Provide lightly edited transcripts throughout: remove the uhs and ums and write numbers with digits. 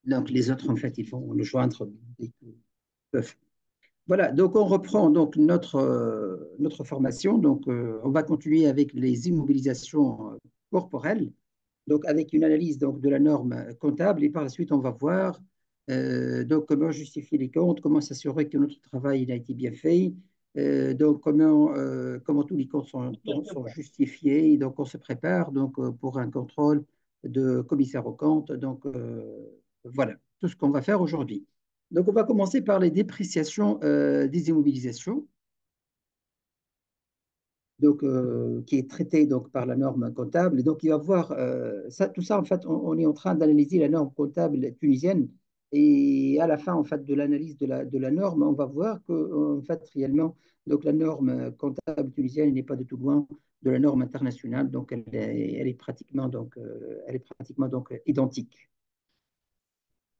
Donc, les autres, en fait, ils vont le joindre dès qu'ils peuvent. Voilà, donc on reprend donc notre formation. Donc, on va continuer avec les immobilisations corporelles, donc avec une analyse donc, de la norme comptable. Et par la suite, on va voir donc comment justifier les comptes, comment s'assurer que notre travail il a été bien fait, donc comment tous les comptes sont justifiés. Et donc, on se prépare donc, pour un contrôle de commissaire aux comptes. Donc, voilà tout ce qu'on va faire aujourd'hui. Donc, on va commencer par les dépréciations des immobilisations, donc, qui est traité donc, par la norme comptable. Et donc, il va voir ça, tout ça, en fait, on est en train d'analyser la norme comptable tunisienne. Et à la fin, en fait, de l'analyse de la norme, on va voir que, en fait, réellement, donc, la norme comptable tunisienne n'est pas de tout loin de la norme internationale. Donc, elle est pratiquement donc, identique.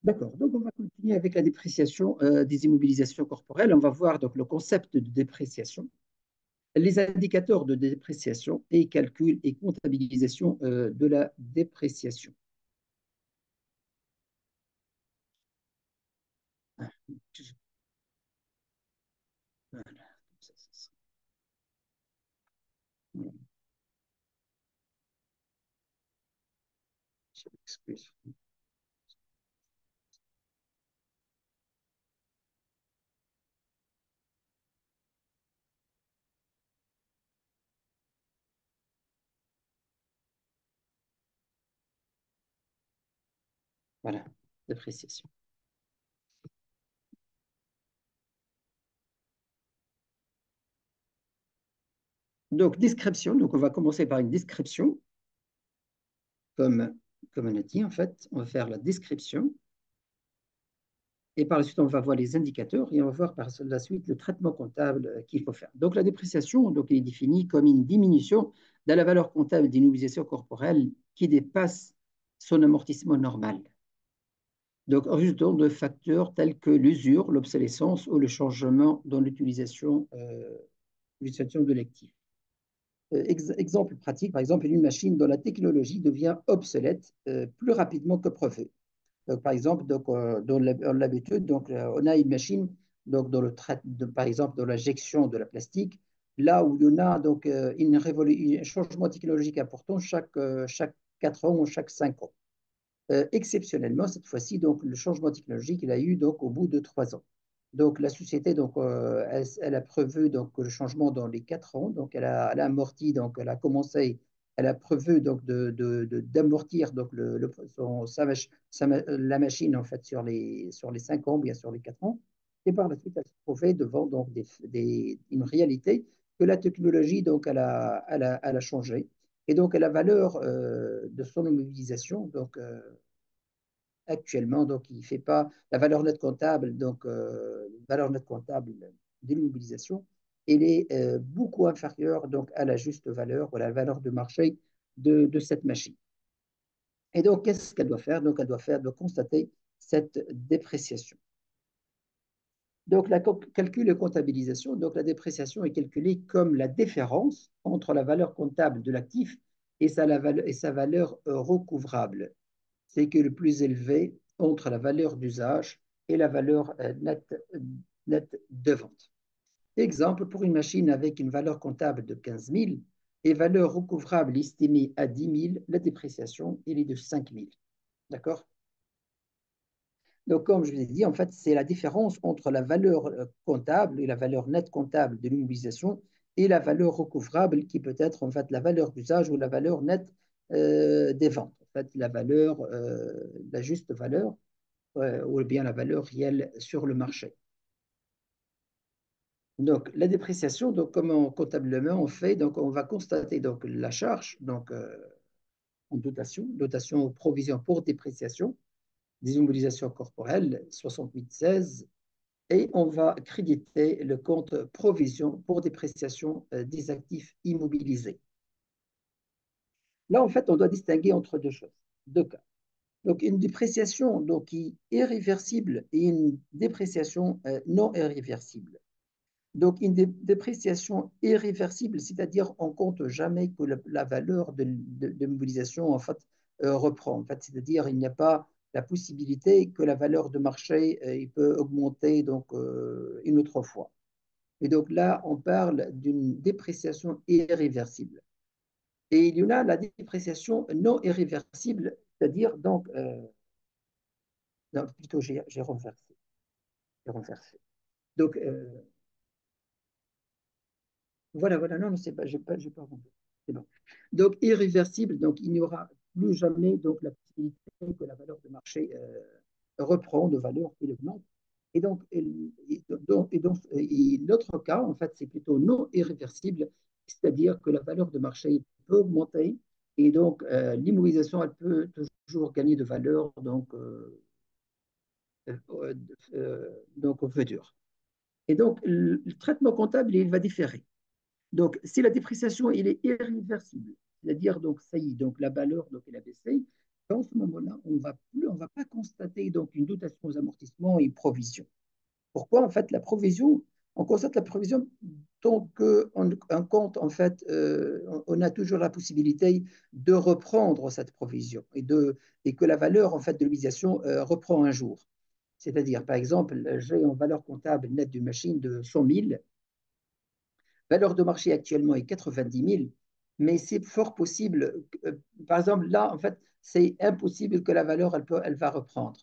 D'accord. Donc, on va continuer avec la dépréciation des immobilisations corporelles. On va voir donc le concept de dépréciation, les indicateurs de dépréciation et calcul et comptabilisation de la dépréciation. Voilà. Je m'excuse. Voilà, dépréciation. Donc, description. Donc, on va commencer par une description, comme, comme on a dit, en fait. On va faire la description. Et par la suite, on va voir les indicateurs et on va voir par la suite le traitement comptable qu'il faut faire. Donc, la dépréciation donc, elle est définie comme une diminution de la valeur comptable d'une mobilisation corporelle qui dépasse son amortissement normal. Donc, en résultant de facteurs tels que l'usure, l'obsolescence ou le changement dans l'utilisation de l'actif. Exemple pratique, par exemple, une machine dont la technologie devient obsolète plus rapidement que prévu. Donc, par exemple, donc, dans l'habitude, donc, on a une machine donc, dans par exemple dans l'injection de la plastique, là où il y en a donc, un changement technologique important chaque 4 ans ou chaque 5 ans. Exceptionnellement, cette fois-ci, donc, le changement technologique, il a eu donc, au bout de 3 ans. Donc, la société, donc, elle a prévu donc, le changement dans les 4 ans. Donc, elle a amorti, donc, elle a commencé, elle a prévu donc, d'amortir donc, la machine en fait, sur les 5 ans, bien sur les 4 ans. Et par la suite, elle se trouvait devant donc, une réalité que la technologie, donc, elle a changé. Et donc, la valeur de son immobilisation, donc, actuellement, donc, il fait pas la valeur nette comptable, donc, valeur nette comptable de l'immobilisation, elle est beaucoup inférieure donc, à la juste valeur, ou à la valeur de marché de cette machine. Et donc, qu'est-ce qu'elle doit faire? Donc, elle doit faire de constater cette dépréciation. Donc, la calcul et comptabilisation, donc la dépréciation est calculée comme la différence entre la valeur comptable de l'actif et sa valeur recouvrable. C'est que le plus élevé entre la valeur d'usage et la valeur nette de vente. Exemple, pour une machine avec une valeur comptable de 15 000 et valeur recouvrable estimée à 10 000, la dépréciation elle est de 5 000. D'accord? Donc, comme je vous ai dit, en fait, c'est la différence entre la valeur comptable et la valeur nette comptable de l'immobilisation et la valeur recouvrable qui peut être en fait la valeur d'usage ou la valeur nette des ventes. En fait, la juste valeur ou bien la valeur réelle sur le marché. Donc, la dépréciation, donc, comment comptablement on fait? Donc, on va constater donc, la charge donc, en dotation aux provisions pour dépréciation des immobilisations corporelles, 68,16, et on va créditer le compte provision pour dépréciation des actifs immobilisés. Là, en fait, on doit distinguer entre deux choses, deux cas. Donc, une dépréciation donc, qui est réversible et une dépréciation non irréversible. Donc, une dépréciation irréversible, c'est-à-dire on ne compte jamais que la valeur de mobilisation en fait, reprend. En fait, c'est-à-dire il n'y a pas la possibilité que la valeur de marché il peut augmenter donc, une autre fois. Et donc là, on parle d'une dépréciation irréversible. Et il y en a la dépréciation non irréversible, c'est-à-dire donc, non, plutôt j'ai renversé, j'ai renversé. Donc, voilà, non, c'est pas, j'ai pas renversé. C'est bon. Donc, irréversible, donc il n'y aura plus jamais donc, la possibilité que la valeur de marché reprend de valeur et augmente. Et donc, l'autre cas, en fait, c'est plutôt non irréversible, c'est-à-dire que la valeur de marché peut augmenter et donc l'immobilisation, elle peut toujours gagner de valeur euh, donc au futur. Et donc, le traitement comptable, il va différer. Donc, si la dépréciation il est irréversible, c'est-à-dire donc ça y est, donc la valeur donc elle a baissé, dans ce moment-là, on va pas constater donc une dotation aux amortissements et une provision. Pourquoi en fait la provision, on constate la provision tant qu'on compte en fait, on a toujours la possibilité de reprendre cette provision et que la valeur en fait de l'utilisation reprend un jour. C'est-à-dire, par exemple, j'ai en valeur comptable nette d'une machine de 100 000. Valeur de marché actuellement est 90 000, mais c'est fort possible. Par exemple, là, en fait, c'est impossible que la valeur, elle va reprendre.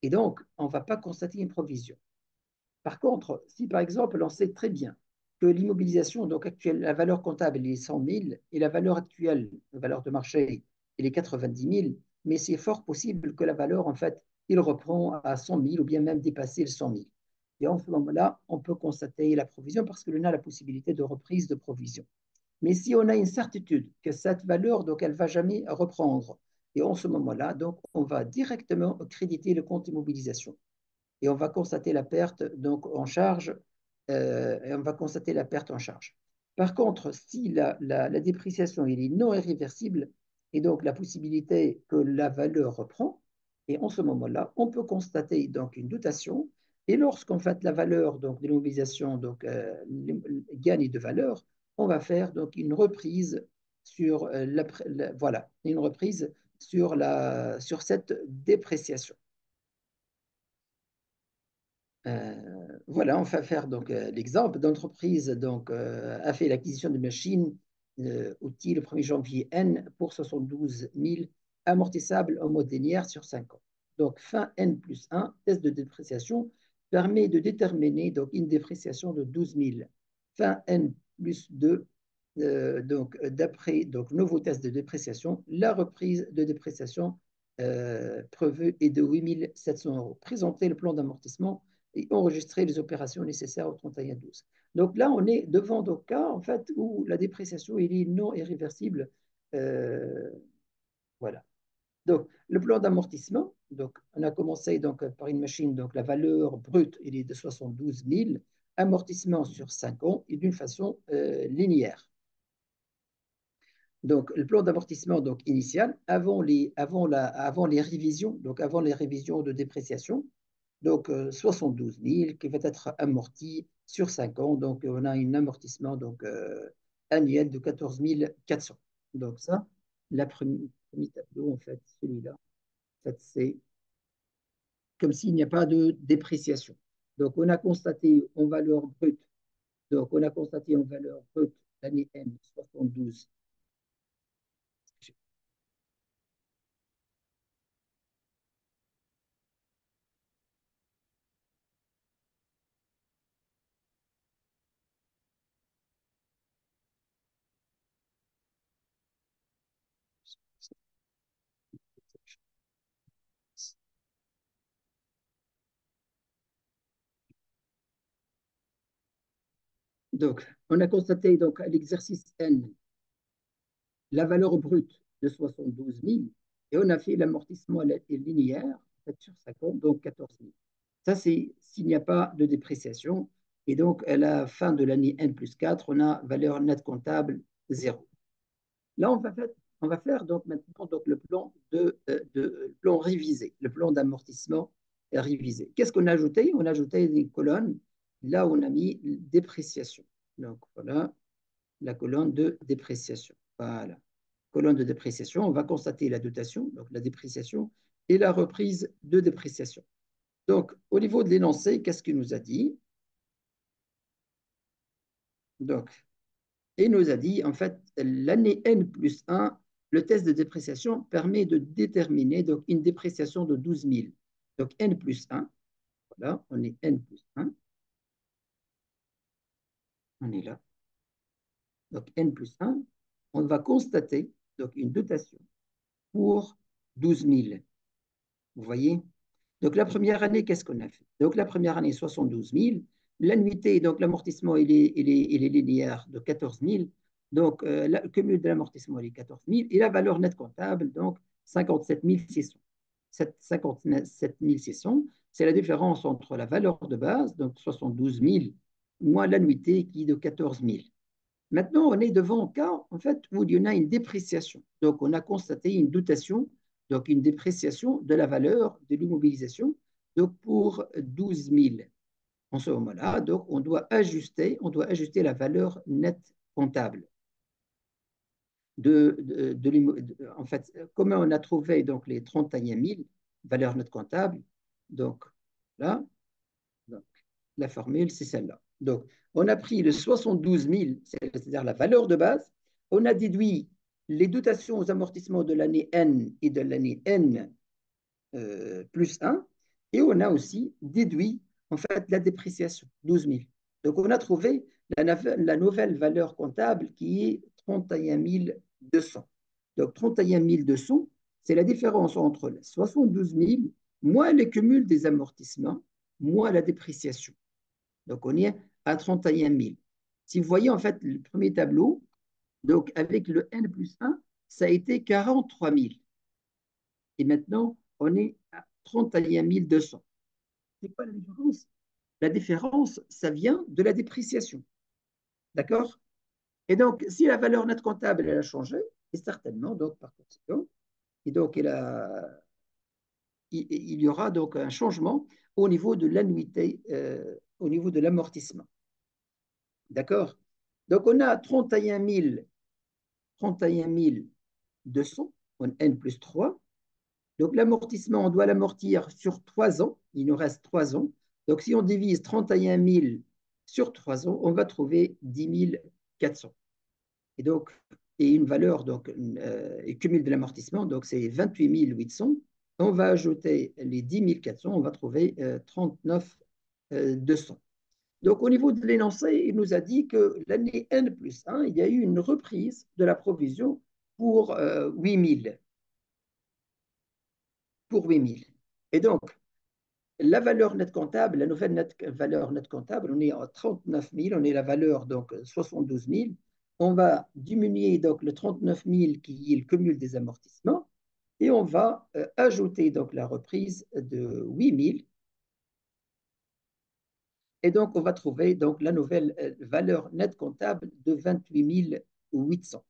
Et donc, on ne va pas constater une provision. Par contre, si par exemple, on sait très bien que l'immobilisation, donc actuelle, la valeur comptable est 100 000 et la valeur actuelle, la valeur de marché, elle est 90 000, mais c'est fort possible que la valeur, en fait, il reprend à 100 000 ou bien même dépasser le 100 000. Et en ce moment-là, on peut constater la provision parce que l'on a la possibilité de reprise de provision. Mais si on a une certitude que cette valeur, donc, elle ne va jamais reprendre, et en ce moment-là, donc, on va directement créditer le compte immobilisation et on va constater la perte donc en charge et on va constater la perte en charge. Par contre, si la dépréciation elle est non irréversible et donc la possibilité que la valeur reprend, et en ce moment-là, on peut constater donc une dotation et lorsqu'en fait la valeur donc de l'immobilisation donc gagne de valeur, on va faire donc une reprise sur voilà une reprise sur cette dépréciation. Voilà, on va faire donc l'exemple d'entreprise donc a fait l'acquisition de machines outils le 1er janvier N pour 72 000 amortissables en mode linéaire sur 5 ans. Donc fin N plus 1, test de dépréciation permet de déterminer donc une dépréciation de 12 000. Fin N plus 2, donc d'après donc nouveau test de dépréciation, la reprise de dépréciation prévue est de 8 700 euros. Présenter le plan d'amortissement et enregistrer les opérations nécessaires au 31-12. Donc là, on est devant des cas en fait, où la dépréciation est non irréversible. Euh, voilà. Donc, le plan d'amortissement, donc, on a commencé donc, par une machine, donc la valeur brute il est de 72 000, amortissement sur 5 ans et d'une façon linéaire. Donc, le plan d'amortissement donc, initial, avant les révisions, donc avant les révisions de dépréciation, donc 72 000 qui va être amorti sur 5 ans. Donc, on a un amortissement donc, annuel de 14 400. Donc, ça, premier tableau, en fait, celui-là, en fait, c'est comme s'il n'y a pas de dépréciation. Donc, on a constaté en valeur brute, donc on a constaté en valeur brute l'année M 72. Donc, on a constaté donc à l'exercice N la valeur brute de 72 000 et on a fait l'amortissement linéaire sur 50, donc 14 000. Ça, c'est s'il n'y a pas de dépréciation. Et donc, à la fin de l'année N plus 4, on a valeur nette comptable 0. Là, on va faire donc maintenant donc, le plan, plan révisé, le plan d'amortissement révisé. Qu'est-ce qu'on a ajouté? On a ajouté une colonne là où on a mis dépréciation. Donc, voilà la colonne de dépréciation. Voilà colonne de dépréciation, on va constater la dotation, donc la dépréciation et la reprise de dépréciation. Donc, au niveau de l'énoncé, qu'est-ce qu'il nous a dit? Donc, il nous a dit, en fait, l'année N plus 1, le test de dépréciation permet de déterminer donc, une dépréciation de 12 000. Donc, N plus 1, voilà, on est N plus 1, on est là. Donc, N plus 1, on va constater donc, une dotation pour 12 000. Vous voyez? Donc, la première année, qu'est-ce qu'on a fait? Donc, la première année, 72 000. L'annuité, donc l'amortissement, il est linéaire de 14 000. Donc, le cumul de l'amortissement, il est 14 000. Et la valeur nette comptable, donc 57 600. 57 600, c'est la différence entre la valeur de base, donc 72 000, moins l'annuité qui est de 14 000. Maintenant, on est devant un cas, en fait, où il y en a une dépréciation. Donc, on a constaté une dotation, donc une dépréciation de la valeur de l'immobilisation, donc pour 12 000. En ce moment-là, donc, on doit ajuster la valeur nette comptable. En fait, comment on a trouvé donc, les 31 000 valeurs nettes comptables? Donc, là, donc, la formule, c'est celle-là. Donc, on a pris le 72 000, c'est-à-dire la valeur de base. On a déduit les dotations aux amortissements de l'année N et de l'année N plus 1. Et on a aussi déduit, en fait, la dépréciation, 12 000. Donc, on a trouvé la nouvelle valeur comptable qui est 31 200. Donc, 31 200, c'est la différence entre 72 000 moins le cumul des amortissements, moins la dépréciation. Donc, on est à 31 000. Si vous voyez, en fait, le premier tableau, donc avec le N plus 1, ça a été 43 000. Et maintenant, on est à 31 200. C'est quoi la différence? La différence, ça vient de la dépréciation. D'accord? Et donc, si la valeur nette comptable, elle a changé, et certainement, donc, par conséquent, et donc, il y aura donc un changement au niveau de l'annuité, au niveau de l'amortissement. D'accord? Donc, on a 31 200, on N plus 3. Donc, l'amortissement, on doit l'amortir sur 3 ans. Il nous reste 3 ans. Donc, si on divise 31 000 sur 3 ans, on va trouver 10 400. Et donc, et une valeur, donc, cumul de l'amortissement, donc c'est 28 800. On va ajouter les 10 400, on va trouver 39 200. Donc, au niveau de l'énoncé, il nous a dit que l'année N plus 1, il y a eu une reprise de la provision pour 8 000. Pour 8 000. Et donc, la valeur nette comptable, la nouvelle valeur nette comptable, on est à 39 000, on est la valeur donc 72 000. On va diminuer donc le 39 000 qui est le cumul des amortissements et on va ajouter donc la reprise de 8 000. Et donc, on va trouver donc la nouvelle valeur nette comptable de 28 800.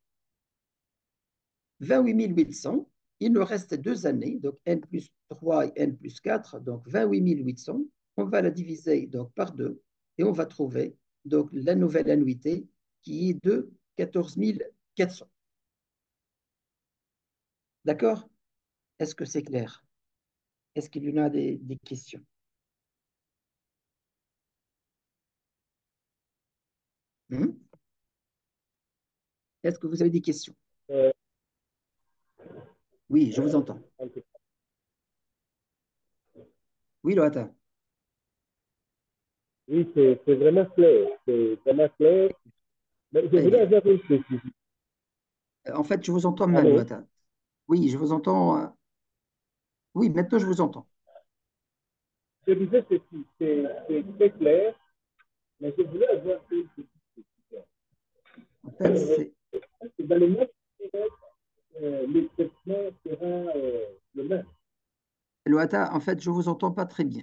28 800, il nous reste 2 années, donc N plus 3 et N plus 4, donc 28 800. On va la diviser donc, par 2 et on va trouver donc, la nouvelle annuité qui est de 14 400. D'accord? Est-ce que c'est clair? Est-ce qu'il y en a des questions? Hmm. Est-ce que vous avez des questions? Euh, Oui, je vous entends. Oui, Loata. oui, c'est vraiment clair. C'est vraiment clair. Mais je Très voulais bien. avoir une précision. En fait, je vous entends mal, Allô? Loata. Oui, je vous entends. Oui, maintenant je vous entends. Je disais que c'est très clair, mais je voulais avoir une précision. En fait, c'est Dans le même le traitement sera le même. Loata, en fait, je vous entends pas très bien.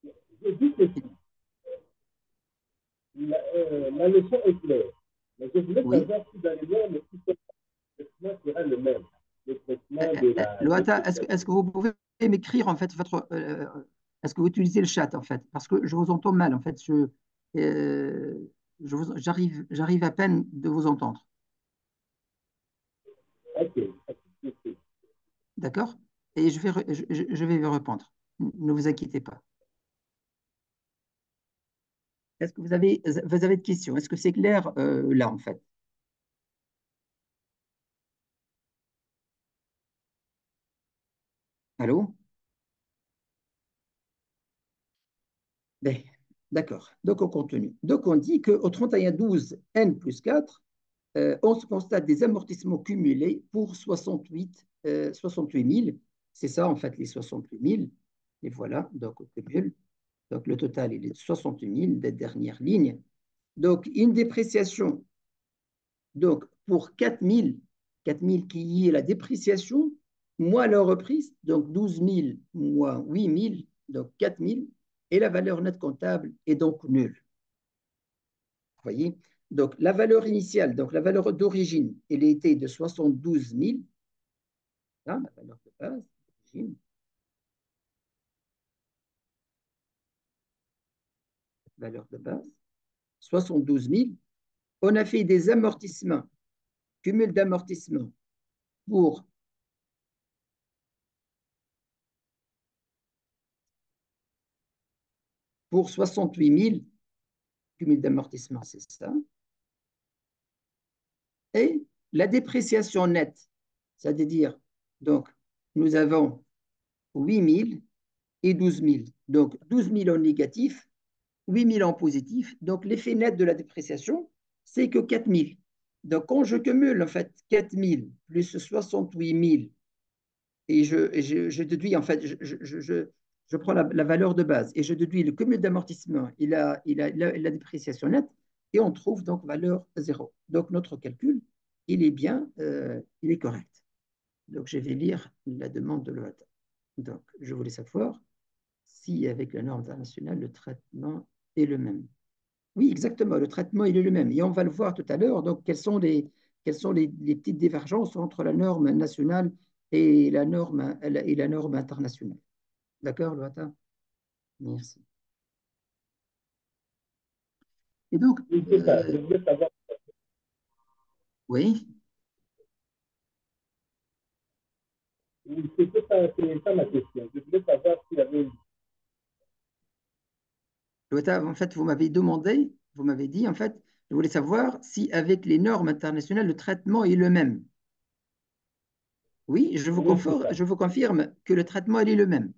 Je dis que la leçon est claire. Mais je voulais Oui. savoir si dans le même, le traitement sera le même. Le traitement de la Loata, dépréciation. est-ce que vous pouvez m'écrire en fait votre est-ce que vous utilisez le chat en fait? Parce que je vous entends mal en fait. J'arrive à peine de vous entendre. Ok. Ok. D'accord? Et je vais y répondre. Ne vous inquiétez pas. Est-ce que vous avez de questions? Est-ce que c'est clair là, en fait? Allô? Ben, d'accord. Donc, on continue. Donc, on dit qu'au 31-12 N plus 4, on se constate des amortissements cumulés pour 68 000. C'est ça, en fait, les 68 000. Et voilà, donc on cumule. Donc, le total, il est de 68 000 des dernières lignes. Donc, une dépréciation, donc pour 4 000 qui est la dépréciation, moins la reprise, donc 12 000 moins 8 000, donc 4 000, et la valeur nette comptable est donc nulle. Vous voyez? Donc, la valeur initiale, donc la valeur d'origine, elle était de 72 000, là, la valeur de base, d'origine, valeur de base, 72 000. On a fait des amortissements, cumul d'amortissements pour, pour 68 000, cumul d'amortissement, c'est ça, et la dépréciation nette, c'est-à-dire, donc, nous avons 8 000 et 12 000. Donc, 12 000 en négatif, 8 000 en positif. Donc, l'effet net de la dépréciation, c'est que 4 000. Donc, quand je cumule, en fait, 4 000 plus 68 000, et je déduis, en fait, je prends la valeur de base et je déduis le cumul d'amortissement et la dépréciation nette, et on trouve donc valeur 0. Donc, notre calcul, il est bien, il est correct. Donc, je vais lire la demande de l'OATA. Donc, je voulais savoir si, avec la norme internationale, le traitement est le même. Oui, exactement, le traitement il est le même. Et on va le voir tout à l'heure. Donc, quelles sont les petites divergences entre la norme nationale et la norme internationale. D'accord, Loata? Merci. Et donc, Oui, c'est ça. Je voulais savoir, oui, oui, c'est ça ma question. Je voulais savoir s'il y avait une. Loata, en fait, vous m'avez dit, en fait, je voulais savoir si, avec les normes internationales, le traitement est le même. Oui, Oui, c'est ça. je vous confirme que le traitement il est le même.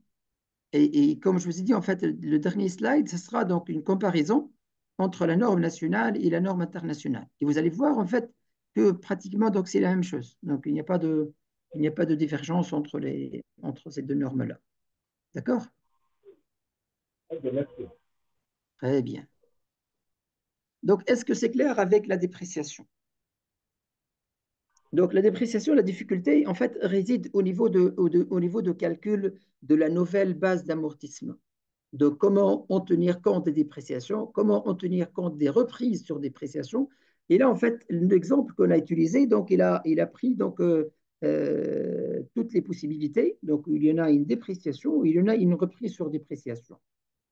Et comme je vous ai dit, en fait, le dernier slide, ce sera donc une comparaison entre la norme nationale et la norme internationale. Et vous allez voir, en fait, que pratiquement, donc, c'est la même chose. Donc, il n'y a pas de divergence entre ces deux normes-là. D'accord? Ok, merci. Très bien. Donc, est-ce que c'est clair avec la dépréciation? Donc, la dépréciation, la difficulté, en fait, réside au niveau de calcul de la nouvelle base d'amortissement. De comment en tenir compte des dépréciations, comment en tenir compte des reprises sur dépréciation. Et là, en fait, l'exemple qu'on a utilisé, donc il a pris donc, toutes les possibilités. Donc, il y en a une dépréciation, il y en a une reprise sur dépréciation.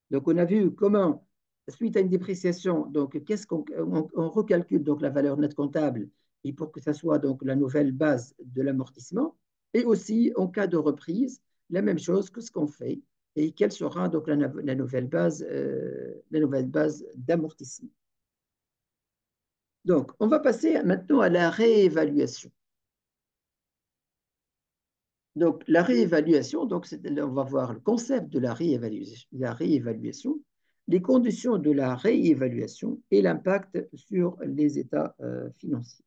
Donc, on a vu comment, suite à une dépréciation, donc qu'est-ce on recalcule donc la valeur nette comptable et pour que ça soit donc la nouvelle base de l'amortissement. Et aussi, en cas de reprise, la même chose que ce qu'on fait et quelle sera donc la nouvelle base d'amortissement. Donc, on va passer maintenant à la réévaluation. Donc, la réévaluation, donc on va voir le concept de la réévaluation, les conditions de la réévaluation et l'impact sur les états financiers.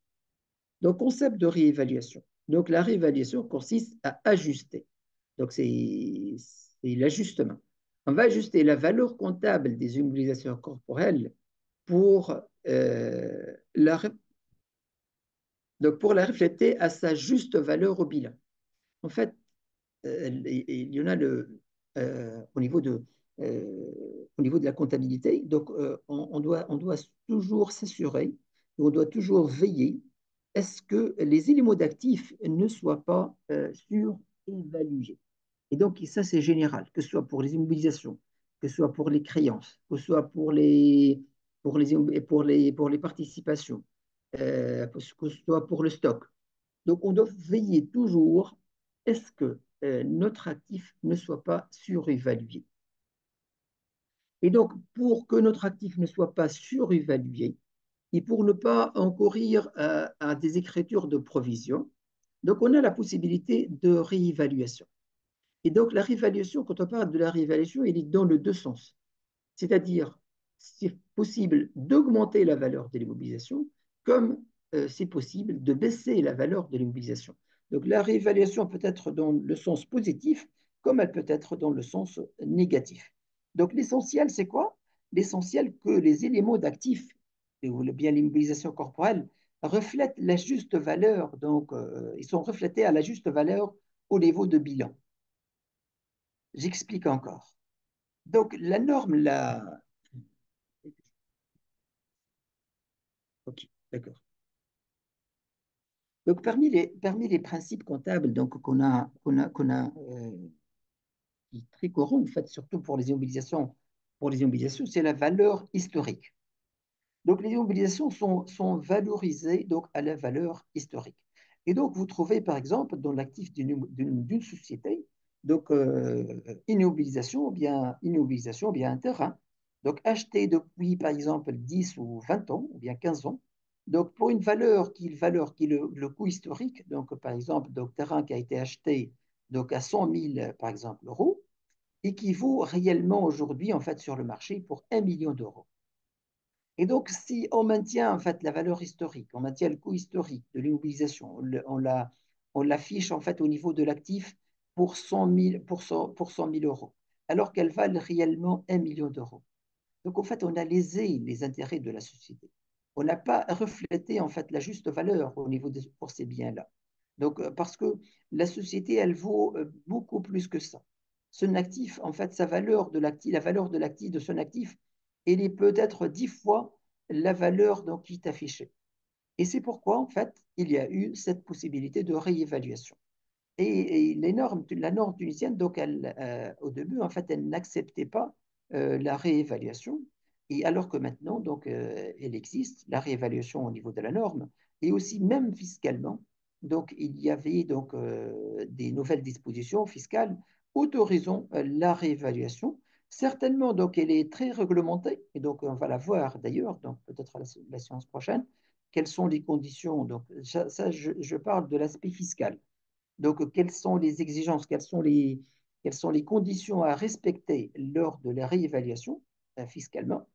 Donc, concept de réévaluation. Donc, la réévaluation consiste à ajuster. Donc, c'est l'ajustement. On va ajuster la valeur comptable des immobilisations corporelles pour, donc pour la refléter à sa juste valeur au bilan. En fait, il y en a au niveau de la comptabilité. Donc, on doit toujours s'assurer, on doit toujours veiller à ce que les éléments d'actifs ne soient pas surévalués. Et donc, ça, c'est général, que ce soit pour les immobilisations, que ce soit pour les créances, que ce soit pour les participations, que ce soit pour le stock. Donc, on doit veiller toujours est-ce que notre actif ne soit pas surévalué? Et donc, pour que notre actif ne soit pas surévalué, et pour ne pas encourir à des écritures de provision, donc on a la possibilité de réévaluation. Et donc, la réévaluation, quand on parle de la réévaluation, elle est dans le deux sens. C'est-à-dire, c'est possible d'augmenter la valeur de l'immobilisation, comme c'est possible de baisser la valeur de l'immobilisation. Donc, la réévaluation peut être dans le sens positif, comme elle peut être dans le sens négatif. Donc, l'essentiel, c'est quoi? L'essentiel que les éléments d'actifs, ou bien l'immobilisation corporelle, reflètent la juste valeur. Donc, ils sont reflétés à la juste valeur au niveau de bilan. J'explique encore. Donc, la norme, la... Ok, d'accord. Donc, parmi les principes comptables donc, qui est très courant, en fait, surtout pour les immobilisations, c'est la valeur historique. Donc, les immobilisations sont valorisées donc, à la valeur historique. Et donc, vous trouvez, par exemple, dans l'actif d'une société, donc, une immobilisation, ou bien un terrain, donc acheté depuis, par exemple, 10 ou 20 ans, ou bien 15 ans, donc pour une valeur qui est le coût historique, donc par exemple, donc terrain qui a été acheté donc à 100 000, par exemple, euros, équivaut réellement aujourd'hui, en fait, sur le marché pour 1 million d'euros. Et donc, si on maintient en fait la valeur historique, on maintient le coût historique de l'immobilisation, on l'affiche en fait au niveau de l'actif pour 100 000, pour 100 000 euros, alors qu'elle valent réellement 1 million d'euros. Donc, en fait, on a lésé les intérêts de la société. On n'a pas reflété en fait la juste valeur au niveau pour ces biens-là. Donc, parce que la société, elle vaut beaucoup plus que ça. Son actif, en fait, sa valeur de l'actif, la valeur de l'actif de son actif, elle est peut-être 10 fois la valeur donc, qui est affichée. Et c'est pourquoi, en fait, il y a eu cette possibilité de réévaluation. Et la norme tunisienne, donc, au début, en fait, elle n'acceptait pas la réévaluation. Et alors que maintenant, donc, elle existe, la réévaluation au niveau de la norme, et aussi même fiscalement. Donc, il y avait donc des nouvelles dispositions fiscales autorisant la réévaluation. Certainement, donc, elle est très réglementée, et donc, on va la voir d'ailleurs, donc, peut-être à la séance prochaine, quelles sont les conditions. Donc, ça je parle de l'aspect fiscal. Donc, quelles sont les exigences, quelles sont les conditions à respecter lors de la réévaluation fiscalement.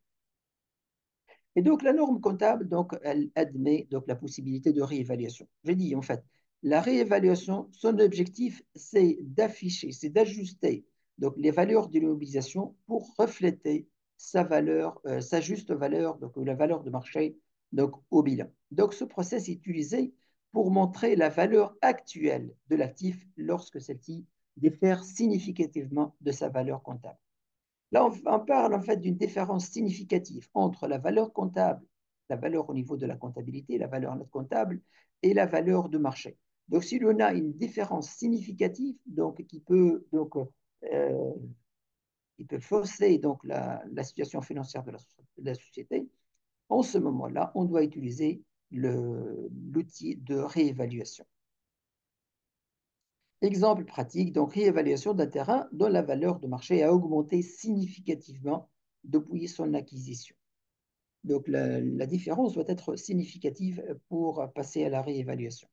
Et donc, la norme comptable, donc, elle admet donc, la possibilité de réévaluation. J'ai dit, en fait, la réévaluation, son objectif, c'est d'afficher, c'est d'ajuster donc, les valeurs de l'immobilisation pour refléter sa valeur, sa juste valeur, donc la valeur de marché donc, au bilan. Donc, ce process est utilisé pour montrer la valeur actuelle de l'actif lorsque celle-ci diffère significativement de sa valeur comptable. Là, on parle en fait d'une différence significative entre la valeur comptable, la valeur au niveau de la comptabilité, la valeur nette comptable et la valeur de marché. Donc, si l'on a une différence significative, donc euh, qui peut fausser donc la situation financière de la société, en ce moment-là, on doit utiliser l'outil de réévaluation. Exemple pratique, donc réévaluation d'un terrain dont la valeur de marché a augmenté significativement depuis son acquisition. Donc la différence doit être significative pour passer à la réévaluation.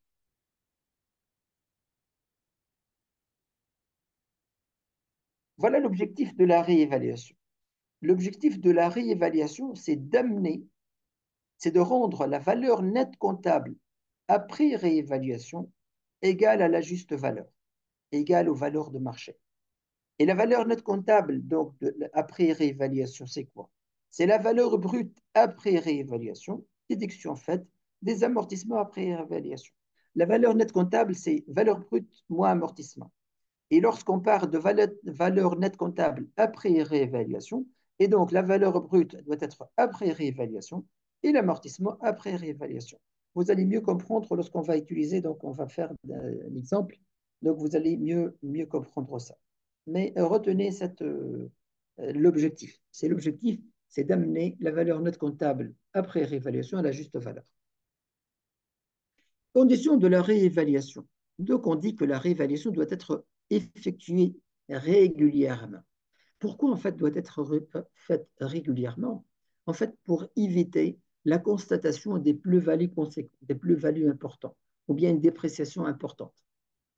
Voilà l'objectif de la réévaluation. L'objectif de la réévaluation, c'est de rendre la valeur nette comptable après réévaluation égale à la juste valeur, égale aux valeurs de marché. Et la valeur nette comptable, donc après réévaluation, c'est quoi? C'est la valeur brute après réévaluation, déduction faite des amortissements après réévaluation. La valeur nette comptable, c'est valeur brute moins amortissement. Et lorsqu'on parle de valeur nette comptable après réévaluation, et donc la valeur brute doit être après réévaluation et l'amortissement après réévaluation. Vous allez mieux comprendre lorsqu'on va utiliser, donc on va faire un exemple, donc vous allez mieux comprendre ça. Mais retenez l'objectif. L'objectif, c'est d'amener la valeur nette comptable après réévaluation à la juste valeur. Condition de la réévaluation. Donc, on dit que la réévaluation doit être effectuée régulièrement. Pourquoi, en fait, doit être faite régulièrement? En fait, pour éviter la constatation des plus-values importantes ou bien une dépréciation importante.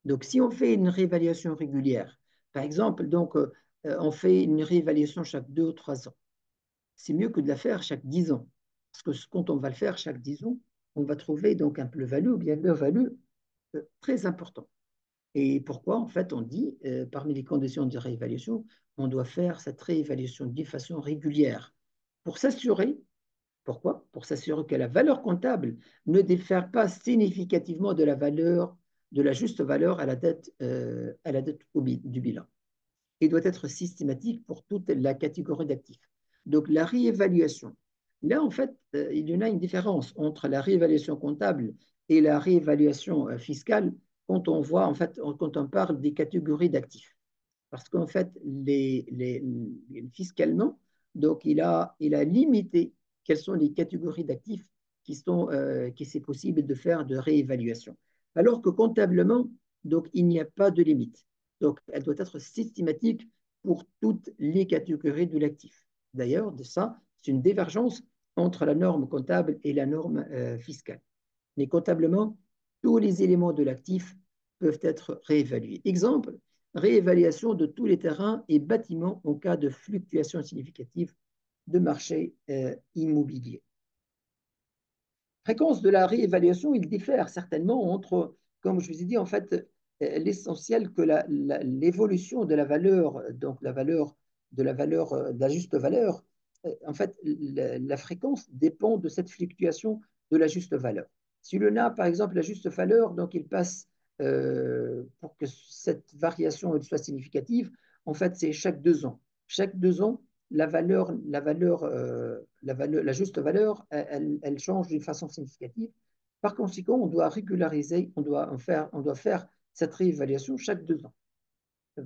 Donc, si on fait une réévaluation régulière, par exemple, on fait une réévaluation chaque 2 ou 3 ans, c'est mieux que de la faire chaque 10 ans. Parce que quand on va le faire chaque 10 ans, on va trouver donc un plus-value ou bien une value très important. Et pourquoi, en fait, on dit, parmi les conditions de réévaluation, on doit faire cette réévaluation de façon régulière pour s'assurer, pourquoi? Pour s'assurer que la valeur comptable ne diffère pas significativement de la valeur, de la juste valeur à la date du bilan et doit être systématique pour toute la catégorie d'actifs. Donc, la réévaluation. Là, en fait, il y en a une différence entre la réévaluation comptable et la réévaluation fiscale quand on voit, en fait, quand on parle des catégories d'actifs. Parce qu'en fait, fiscalement, donc il a limité quelles sont les catégories d'actifs qui c'est possible de faire de réévaluation. Alors que comptablement, donc il n'y a pas de limite. Donc elle doit être systématique pour toutes les catégories de l'actif. D'ailleurs, de ça, c'est une divergence entre la norme comptable et la norme fiscale. Mais comptablement, tous les éléments de l'actif peuvent être réévalués. Exemple, réévaluation de tous les terrains et bâtiments en cas de fluctuation significative de marché immobilier. Fréquence de la réévaluation, il diffère certainement entre, comme je vous ai dit, en fait, l'essentiel que l'évolution de la valeur, donc la valeur de la juste valeur, en fait, la fréquence dépend de cette fluctuation de la juste valeur. Si l'on a, par exemple, la juste valeur, donc il passe, pour que cette variation soit significative, en fait, c'est chaque 2 ans. Chaque 2 ans, la juste valeur, elle change d'une façon significative. Par conséquent, on doit régulariser, on doit faire cette réévaluation chaque 2 ans.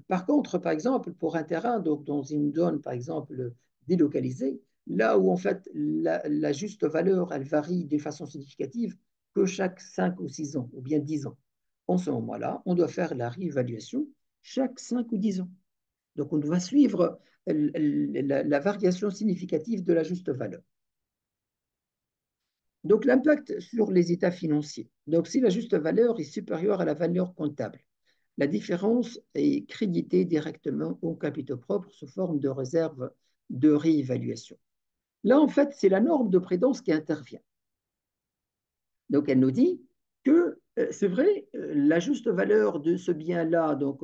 Par contre, par exemple, pour un terrain donc, dans une zone, par exemple, délocalisée, là où en fait la juste valeur, elle varie d'une façon significative que chaque 5 ou 6 ans, ou bien 10 ans. En ce moment-là, on doit faire la réévaluation chaque 5 ou 10 ans. Donc, on doit suivre la variation significative de la juste valeur. Donc, l'impact sur les états financiers. Donc, si la juste valeur est supérieure à la valeur comptable, la différence est créditée directement aux capitaux propres sous forme de réserve de réévaluation. Là, en fait, c'est la norme de prudence qui intervient. Donc, elle nous dit que c'est vrai, la juste valeur de ce bien-là, donc,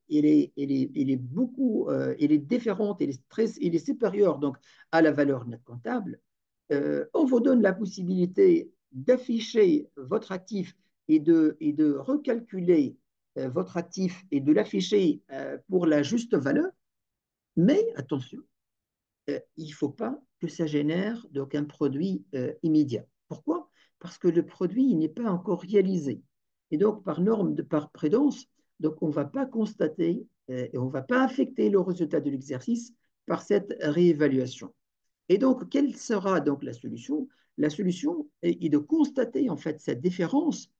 il est beaucoup, il est différente, il est supérieur donc, à la valeur nette comptable. On vous donne la possibilité d'afficher votre actif et de recalculer votre actif et de l'afficher pour la juste valeur. Mais attention, il ne faut pas que ça génère donc un produit immédiat. Pourquoi? Parce que le produit n'est pas encore réalisé. Et donc, par prudence, donc on ne va pas constater et on ne va pas affecter le résultat de l'exercice par cette réévaluation. Et donc, quelle sera donc la solution? La solution est de constater en fait cette différence,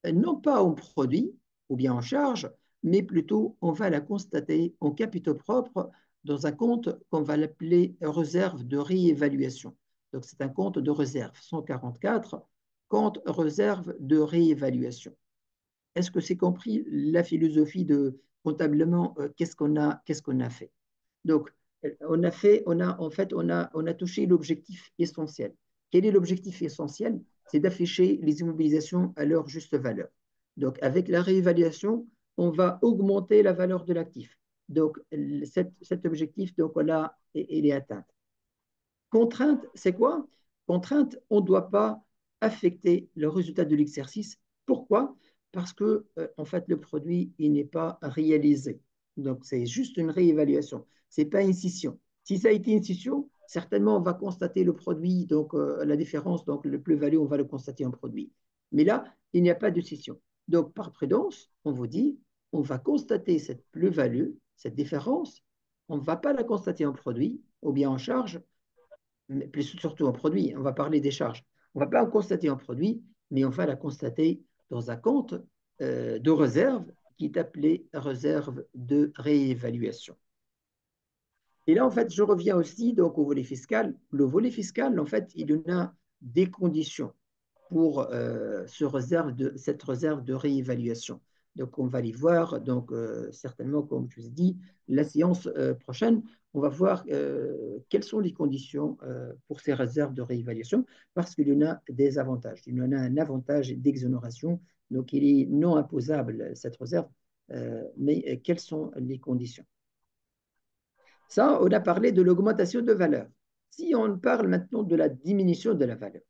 non pas en produit ou bien en charge, mais plutôt on va la constater en capitaux propres dans un compte qu'on va l'appeler réserve de réévaluation. Donc, c'est un compte de réserve, 144, compte réserve de réévaluation. Est-ce que c'est compris la philosophie de comptablement, qu'est-ce qu'on a fait? Donc, on a touché l'objectif essentiel. Quel est l'objectif essentiel? C'est d'afficher les immobilisations à leur juste valeur. Donc, avec la réévaluation, on va augmenter la valeur de l'actif. Donc, cet objectif, donc, il est atteint. Contrainte, c'est quoi? Contrainte, on ne doit pas affecter le résultat de l'exercice. Pourquoi? Parce que, en fait, le produit, il n'est pas réalisé. Donc, c'est juste une réévaluation. Ce n'est pas une scission. Si ça a été une scission, certainement, on va constater le produit, donc la différence, donc le plus-value, on va le constater en produit. Mais là, il n'y a pas de scission. Donc, par prudence, on vous dit, on va constater cette plus-value, cette différence, on ne va pas la constater en produit ou bien en charge, mais surtout en produit, on va parler des charges. On ne va pas en constater en produit, mais on va la constater dans un compte de réserve qui est appelée réserve de réévaluation. Et là, en fait, je reviens aussi donc, au volet fiscal. Le volet fiscal, en fait, il y en a des conditions pour cette réserve de réévaluation. Donc, on va les voir. Donc, certainement, comme je vous ai dit, la séance prochaine, on va voir quelles sont les conditions pour ces réserves de réévaluation, parce qu'il y en a des avantages. Il y en a un avantage d'exonération, donc il est non imposable, cette réserve, mais quelles sont les conditions? Ça, on a parlé de l'augmentation de valeur. Si on parle maintenant de la diminution de la valeur,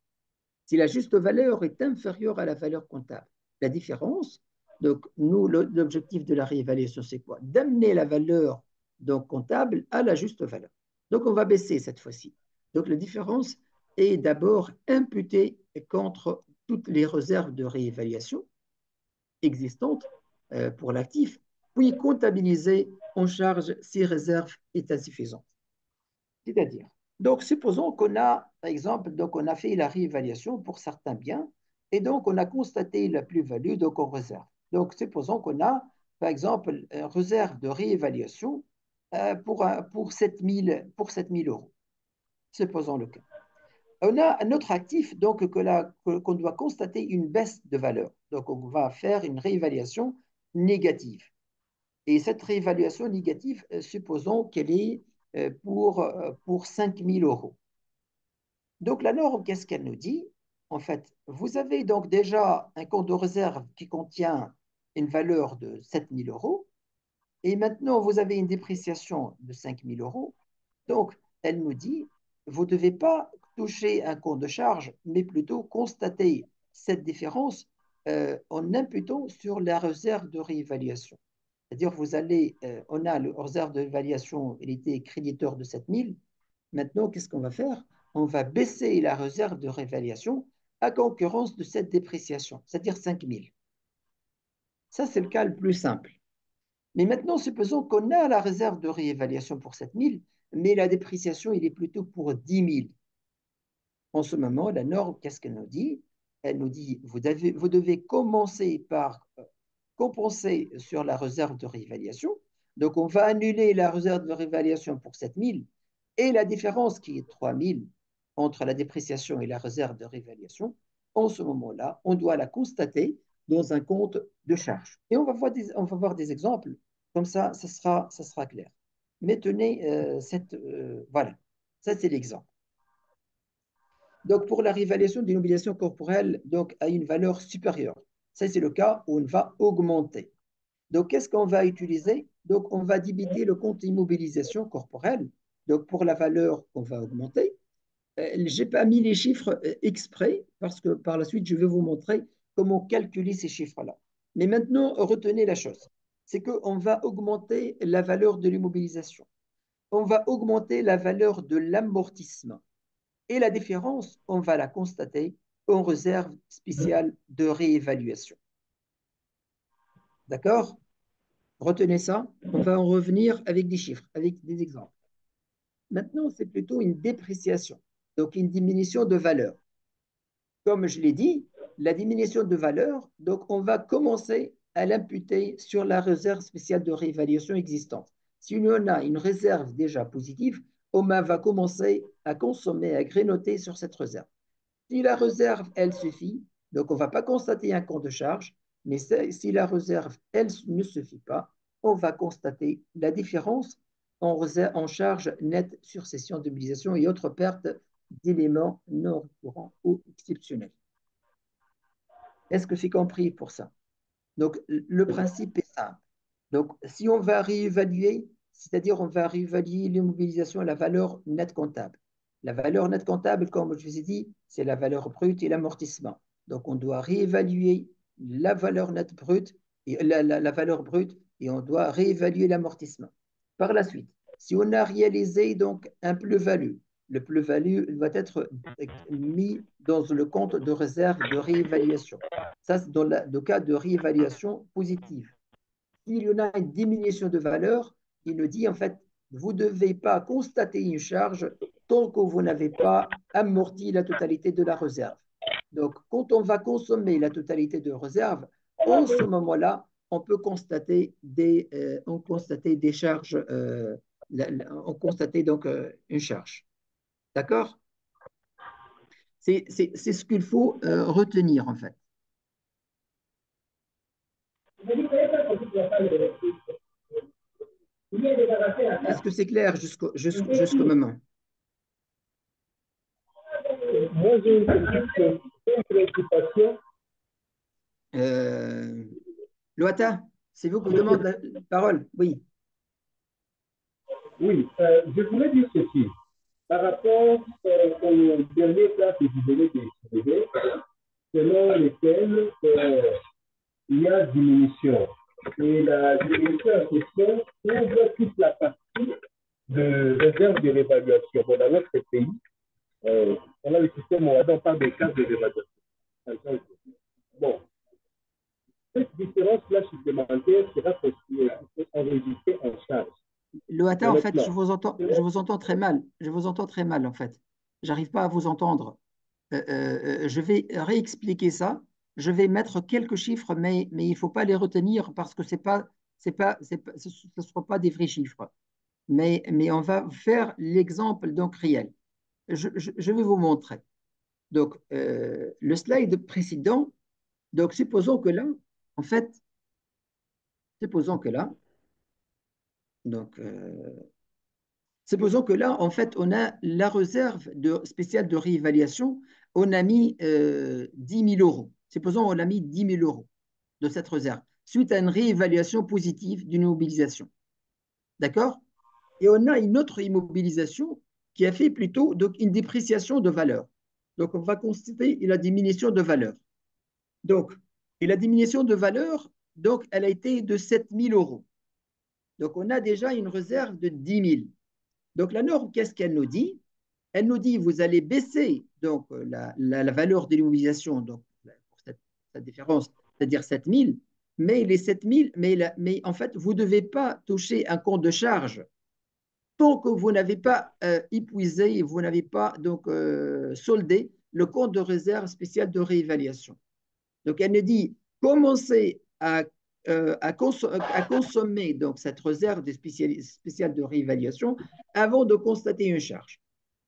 si la juste valeur est inférieure à la valeur comptable, la différence, donc nous, l'objectif de la réévaluation, c'est quoi? D'amener la valeur donc, comptable à la juste valeur. Donc on va baisser cette fois-ci. Donc la différence est d'abord imputée contre toutes les réserves de réévaluation existantes pour l'actif, puis comptabiliser en charge si réserve est insuffisante. C'est-à-dire, donc supposons qu'on a, par exemple, donc on a fait la réévaluation pour certains biens et donc on a constaté la plus-value donc en réserve. Donc supposons qu'on a, par exemple, une réserve de réévaluation pour 7 000 euros. Supposons le cas. On a un autre actif donc qu'on doit constater une baisse de valeur. Donc on va faire une réévaluation négative. Et cette réévaluation négative, supposons qu'elle est pour 5 000 euros. Donc la norme, qu'est-ce qu'elle nous dit? En fait, vous avez donc déjà un compte de réserve qui contient une valeur de 7 000 euros et maintenant vous avez une dépréciation de 5 000 euros. Donc elle nous dit, vous ne devez pas toucher un compte de charge, mais plutôt constater cette différence en imputant sur la réserve de réévaluation. C'est-à-dire, on a le réserve d'évaluation, il était créditeur de 7 000. Maintenant, qu'est-ce qu'on va faire? On va baisser la réserve de réévaluation à concurrence de cette dépréciation, c'est-à-dire 5 000. Ça, c'est le cas le plus simple. Mais maintenant, supposons qu'on a la réserve de réévaluation pour 7 000, mais la dépréciation, il est plutôt pour 10 000. En ce moment, la norme, qu'est-ce qu'elle nous dit? Elle nous dit, vous devez commencer par compenser sur la réserve de réévaluation. Donc, on va annuler la réserve de réévaluation pour 7 000 et la différence qui est 3 000 entre la dépréciation et la réserve de réévaluation. En ce moment-là, on doit la constater dans un compte de charge. Et on va voir des exemples, comme ça sera clair. Mais tenez, voilà, ça c'est l'exemple. Donc, pour la réévaluation d'une obligation corporelle donc, à une valeur supérieure, ça c'est le cas où on va augmenter. Donc, qu'est-ce qu'on va utiliser? Donc, on va débiter le compte immobilisation corporelle. Donc, pour la valeur qu'on va augmenter, je n'ai pas mis les chiffres exprès parce que par la suite, je vais vous montrer comment calculer ces chiffres-là. Mais maintenant, retenez la chose. C'est qu'on va augmenter la valeur de l'immobilisation. On va augmenter la valeur de l'amortissement. Et la différence, on va la constater en réserve spéciale de réévaluation. D'accord? Retenez ça. On va en revenir avec des chiffres, avec des exemples. Maintenant, c'est plutôt une dépréciation, donc une diminution de valeur. Comme je l'ai dit, la diminution de valeur, donc on va commencer à l'imputer sur la réserve spéciale de réévaluation existante. Si on a une réserve déjà positive, on va commencer à consommer, à grignoter sur cette réserve. Si la réserve, elle suffit, donc on ne va pas constater un compte de charge, mais si la réserve, elle ne suffit pas, on va constater la différence en charge nette sur cession de mobilisation et autres pertes d'éléments non récurrents ou exceptionnels. Est-ce que c'est compris pour ça? Donc, le principe est simple. Donc, si on va réévaluer, c'est-à-dire on va réévaluer l'immobilisation à la valeur nette comptable. La valeur nette comptable, comme je vous ai dit, c'est la valeur brute et l'amortissement. Donc, on doit réévaluer la valeur nette brute et la valeur brute et on doit réévaluer l'amortissement. Par la suite, si on a réalisé donc un plus-value, le plus-value doit être mis dans le compte de réserve de réévaluation. Ça, c'est dans le cas de réévaluation positive. S'il y en a une diminution de valeur, il nous dit en fait, vous ne devez pas constater une charge tant que vous n'avez pas amorti la totalité de la réserve. Donc, quand on va consommer la totalité de réserve, en ce moment-là, on constater des charges, on constater donc une charge. D'accord? C'est ce qu'il faut retenir en fait. Est-ce que c'est clair jusqu'au moment? Moi, j'ai une préoccupation. Euh, Loata, c'est vous qui vous demandez la parole? Oui. Oui, je voulais dire ceci. Par rapport au dernier cas que vous venez d'exposer, selon lequel il y a diminution. Et la diminution en question couvre toute la partie de réserve de l'évaluation. Bon, dans notre pays, on a le système OADA, on parle des cas de l'évaluation. Bon, cette différence-là supplémentaire sera enregistrée en charge. Loata, Mais en fait, maintenant, je vous entends très mal. Je vous entends très mal, en fait. J'arrive pas à vous entendre. Je vais réexpliquer ça. Je vais mettre quelques chiffres, mais il ne faut pas les retenir parce que ce ne seront pas des vrais chiffres. Mais on va faire l'exemple donc réel. Je vais vous montrer. Donc, le slide précédent, donc supposons que là, en fait, supposons que là, donc, supposons que là, en fait, on a la réserve spéciale de réévaluation, on a mis 10 000 euros. Supposons qu'on a mis 10 000 euros de cette réserve, suite à une réévaluation positive d'une immobilisation. D'accord? Et on a une autre immobilisation qui a fait plutôt donc, une dépréciation de valeur. Donc, on va constater la diminution de valeur. Donc, et la diminution de valeur, donc, elle a été de 7 000 euros. Donc, on a déjà une réserve de 10 000. Donc, la norme, qu'est-ce qu'elle nous dit? Elle nous dit, vous allez baisser donc, la valeur de l'immobilisation donc, pour cette différence, c'est-à-dire 7 000, mais les 7 000, mais en fait, vous ne devez pas toucher un compte de charge tant que vous n'avez pas épuisé, vous n'avez pas donc soldé le compte de réserve spéciale de réévaluation. Donc, elle nous dit, commencez à consommer donc, cette réserve spéciale de réévaluation avant de constater une charge.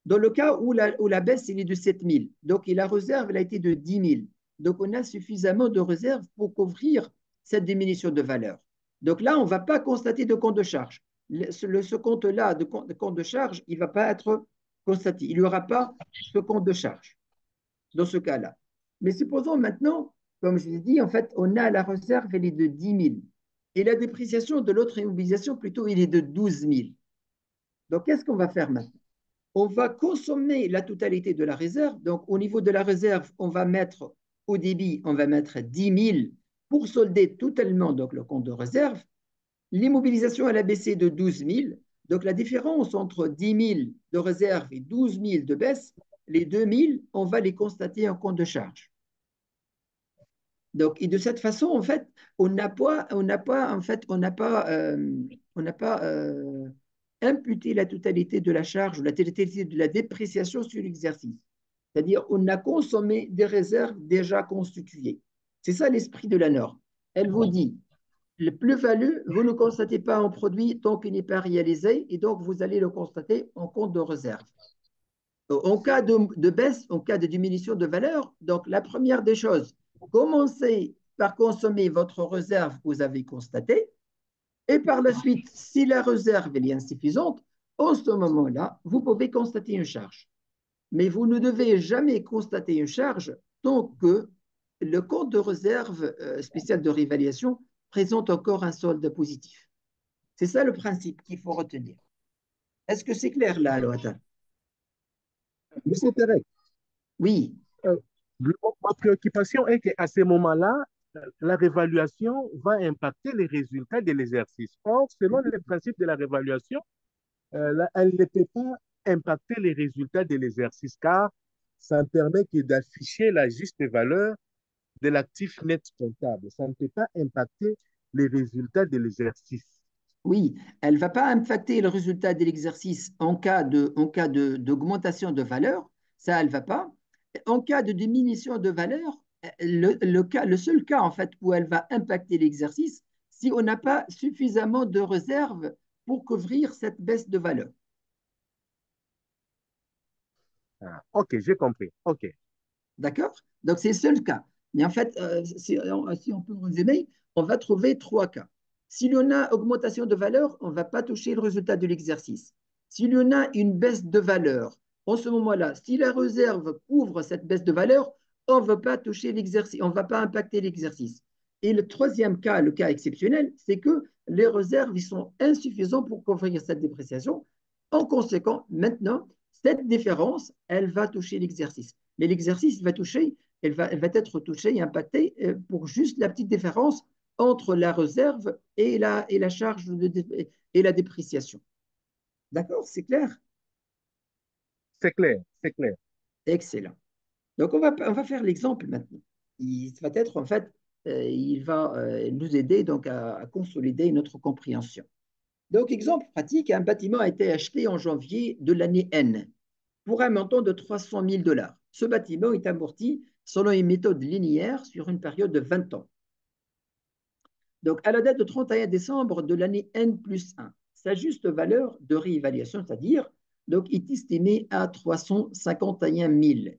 Dans le cas où la baisse il est de 7 000, donc la réserve elle a été de 10 000. Donc, on a suffisamment de réserves pour couvrir cette diminution de valeur. Donc là, on ne va pas constater de compte de charge. Ce compte-là, de compte de charge, il ne va pas être constaté. Il n'y aura pas ce compte de charge dans ce cas-là. Mais supposons maintenant, comme je l'ai dit, en fait, on a la réserve, elle est de 10 000. Et la dépréciation de l'autre immobilisation, plutôt, il est de 12 000. Donc, qu'est-ce qu'on va faire maintenant? On va consommer la totalité de la réserve. Donc, au niveau de la réserve, on va mettre au débit, on va mettre 10 000 pour solder totalement donc, le compte de réserve. L'immobilisation, elle a baissé de 12 000. Donc, la différence entre 10 000 de réserve et 12 000 de baisse, les 2 000, on va les constater en compte de charge. Donc, et de cette façon, en fait, on n'a pas imputé la totalité de la charge ou la totalité de la dépréciation sur l'exercice. C'est-à-dire, on a consommé des réserves déjà constituées. C'est ça l'esprit de la norme. Elle vous dit, le plus-value, vous ne constatez pas en produit tant qu'il n'est pas réalisé et donc vous allez le constater en compte de réserve. En cas de baisse, en cas de diminution de valeur, donc la première des choses, commencez par consommer votre réserve que vous avez constatée et par la suite, si la réserve est insuffisante, en ce moment-là, vous pouvez constater une charge. Mais vous ne devez jamais constater une charge tant que le compte de réserve spécial de réévaluation présente encore un solde positif. C'est ça le principe qu'il faut retenir. Est-ce que c'est clair là, Loata? Monsieur Terek, Oui, euh, ma préoccupation est qu'à ce moment-là, la réévaluation va impacter les résultats de l'exercice. Or, selon les principes de la réévaluation, elle ne peut pas impacter les résultats de l'exercice car ça ne permet que d'afficher la juste valeur de l'actif net comptable. Ça ne peut pas impacter les résultats de l'exercice. oui, elle ne va pas impacter le résultat de l'exercice en cas d'augmentation de valeur, ça, elle ne va pas. En cas de diminution de valeur, le seul cas, en fait, où elle va impacter l'exercice, si on n'a pas suffisamment de réserves pour couvrir cette baisse de valeur. Ah, ok, j'ai compris. Ok. D'accord? Donc, c'est le seul cas. Mais en fait, si on peut résumer, on va trouver trois cas. S'il y en a augmentation de valeur, on ne va pas toucher le résultat de l'exercice. S'il y en a une baisse de valeur, en ce moment-là, si la réserve couvre cette baisse de valeur, on ne va pas toucher l'exercice, on ne va pas impacter l'exercice. Et le troisième cas, le cas exceptionnel, c'est que les réserves ils sont insuffisants pour couvrir cette dépréciation. En conséquent, maintenant, cette différence, elle va toucher l'exercice. Mais l'exercice va toucher, elle va être touchée et impactée pour juste la petite différence entre la réserve et la charge et la dépréciation. D'accord? C'est clair? C'est clair, c'est clair. Excellent. Donc, on va faire l'exemple maintenant. Il va être, en fait, il va nous aider donc à consolider notre compréhension. Donc, exemple pratique, un bâtiment a été acheté en janvier de l'année N pour un montant de 300 000 dollars. Ce bâtiment est amorti selon une méthode linéaire sur une période de 20 ans. Donc, à la date de 31 décembre de l'année N plus 1, sa juste valeur de réévaluation, c'est-à-dire, donc, est estimée à 351 000,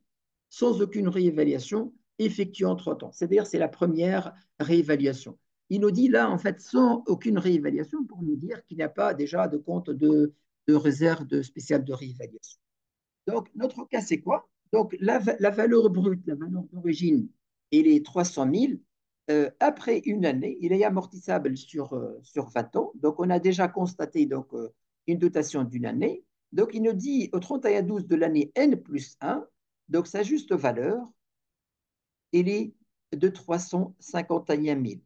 sans aucune réévaluation effectuée entre-temps. C'est-à-dire, c'est la première réévaluation. Il nous dit là, en fait, sans aucune réévaluation, pour nous dire qu'il n'y a pas déjà de compte de réserve spéciale de réévaluation. Donc, notre cas, c'est quoi? Donc, la valeur brute, la valeur d'origine, elle est 300 000. Après une année, il est amortissable sur 20 ans. Donc, on a déjà constaté donc, une dotation d'une année. Donc, il nous dit au 31-12 de l'année N plus 1, donc sa juste valeur, elle est de 351 000.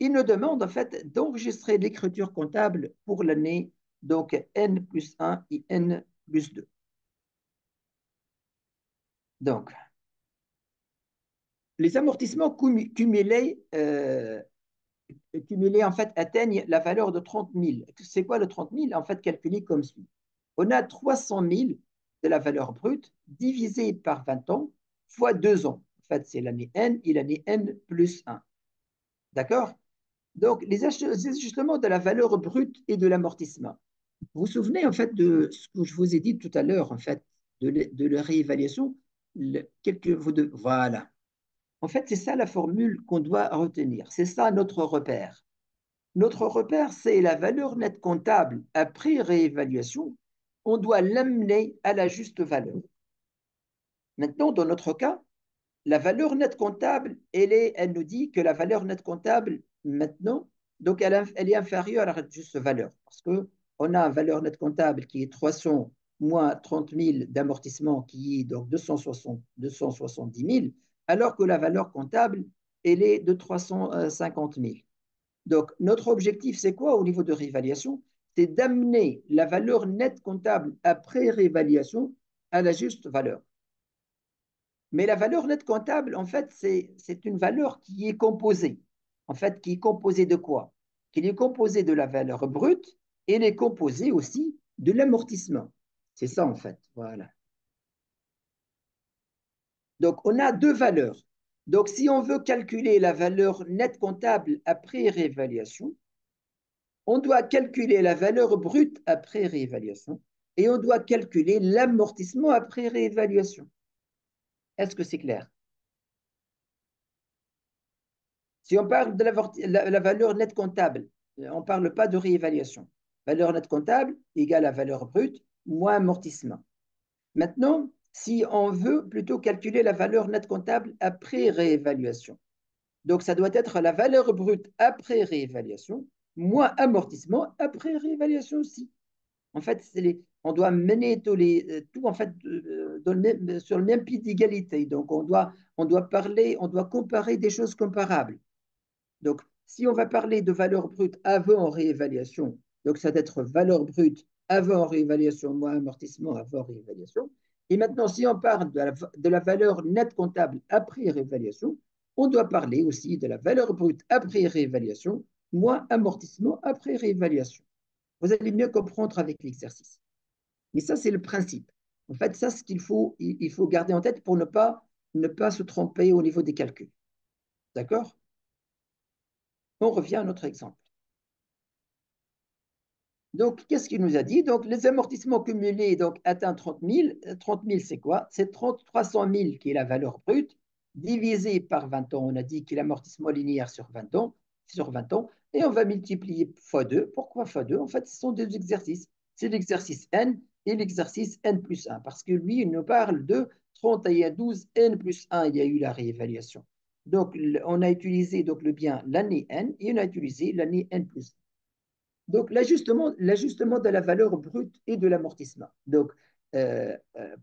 Il nous demande en fait d'enregistrer l'écriture comptable pour l'année donc N plus 1 et N plus 2. Donc, les amortissements cumulés en fait, atteignent la valeur de 30 000. C'est quoi le 30 000? En fait, calculé comme suit. On a 300 000 de la valeur brute divisé par 20 ans fois 2 ans. En fait, c'est l'année N et l'année N plus 1. D'accord? Donc, les ajustements de la valeur brute et de l'amortissement. Vous vous souvenez en fait de ce que je vous ai dit tout à l'heure, en fait, de la réévaluation, voilà. En fait, c'est ça la formule qu'on doit retenir. C'est ça notre repère. Notre repère, c'est la valeur nette comptable après réévaluation. On doit l'amener à la juste valeur. Maintenant, dans notre cas, la valeur nette comptable, elle nous dit que la valeur nette comptable, maintenant, donc elle est inférieure à la juste valeur. Parce qu'on a une valeur nette comptable qui est 300 moins 30 000 d'amortissement, qui est donc 270 000, alors que la valeur comptable, elle est de 350 000. Donc, notre objectif, c'est quoi au niveau de réévaluation? C'est d'amener la valeur nette comptable après réévaluation à la juste valeur. Mais la valeur nette comptable, en fait, c'est une valeur qui est composée. En fait, qui est composée de quoi? Qui est composée de la valeur brute et elle est composée aussi de l'amortissement. C'est ça, en fait. Voilà. Donc, on a deux valeurs. Donc, si on veut calculer la valeur nette comptable après réévaluation, on doit calculer la valeur brute après réévaluation et on doit calculer l'amortissement après réévaluation. Est-ce que c'est clair? Si on parle de la valeur nette comptable, on ne parle pas de réévaluation. Valeur nette comptable égale à valeur brute moins amortissement. Maintenant, si on veut plutôt calculer la valeur nette comptable après réévaluation, donc ça doit être la valeur brute après réévaluation moins amortissement après réévaluation aussi. En fait, on doit mener tout en fait, sur le même pied d'égalité. Donc, on doit parler, on doit comparer des choses comparables. Donc, si on va parler de valeur brute avant réévaluation, donc ça doit être valeur brute avant réévaluation moins amortissement avant réévaluation. Et maintenant, si on parle de la valeur nette comptable après réévaluation, on doit parler aussi de la valeur brute après réévaluation moins amortissement après réévaluation. Vous allez mieux comprendre avec l'exercice. Mais ça, c'est le principe. En fait, ça, ce qu'il faut, il faut garder en tête pour ne pas ne pas se tromper au niveau des calculs. D'accord? On revient à notre exemple. Donc, qu'est-ce qu'il nous a dit? Donc, les amortissements cumulés donc, atteignent 30 000. 30 000, c'est quoi? C'est 300 000 qui est la valeur brute, divisé par 20 ans. On a dit que l'amortissement linéaire sur 20 ans, et on va multiplier fois 2. Pourquoi fois 2? En fait, ce sont deux exercices. C'est l'exercice n et l'exercice n plus 1, parce que lui, il nous parle de 31,12 n plus 1. Il y a eu la réévaluation. Donc, on a utilisé donc, le bien l'année n et on a utilisé l'année n plus 1. Donc, l'ajustement de la valeur brute et de l'amortissement. Donc,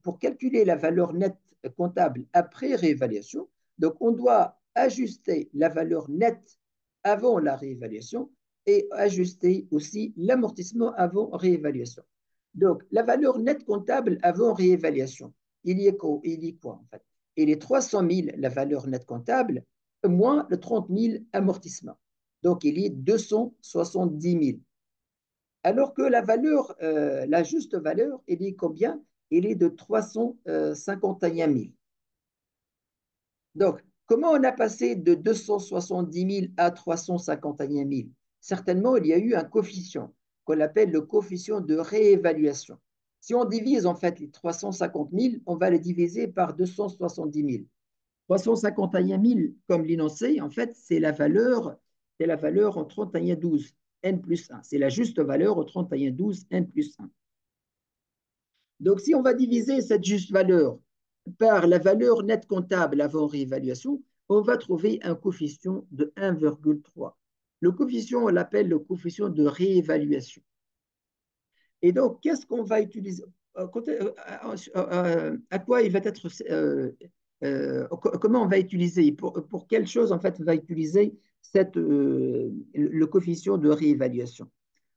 pour calculer la valeur nette comptable après réévaluation, donc on doit ajuster la valeur nette avant la réévaluation et ajuster aussi l'amortissement avant réévaluation. Donc, la valeur nette comptable avant réévaluation, il y est quoi en fait? Il est 300 000 la valeur nette comptable moins le 30 000 amortissement. Donc, il est 270 000. Alors que la juste valeur, elle est combien? Elle est de 351 000. Donc, comment on a passé de 270 000 à 351 000? Certainement, il y a eu un coefficient qu'on appelle le coefficient de réévaluation. Si on divise en fait les 350 000, on va les diviser par 270 000. 351 000, comme l'énoncé, en fait, c'est la valeur en 31,12 n plus 1. C'est la juste valeur au 31,12 n plus 1. Donc, si on va diviser cette juste valeur par la valeur nette comptable avant réévaluation, on va trouver un coefficient de 1,3. Le coefficient, on l'appelle le coefficient de réévaluation. Et donc, qu'est-ce qu'on va utiliser? À quoi il va être comment on va utiliser, pour quelle chose en fait on va utiliser le coefficient de réévaluation?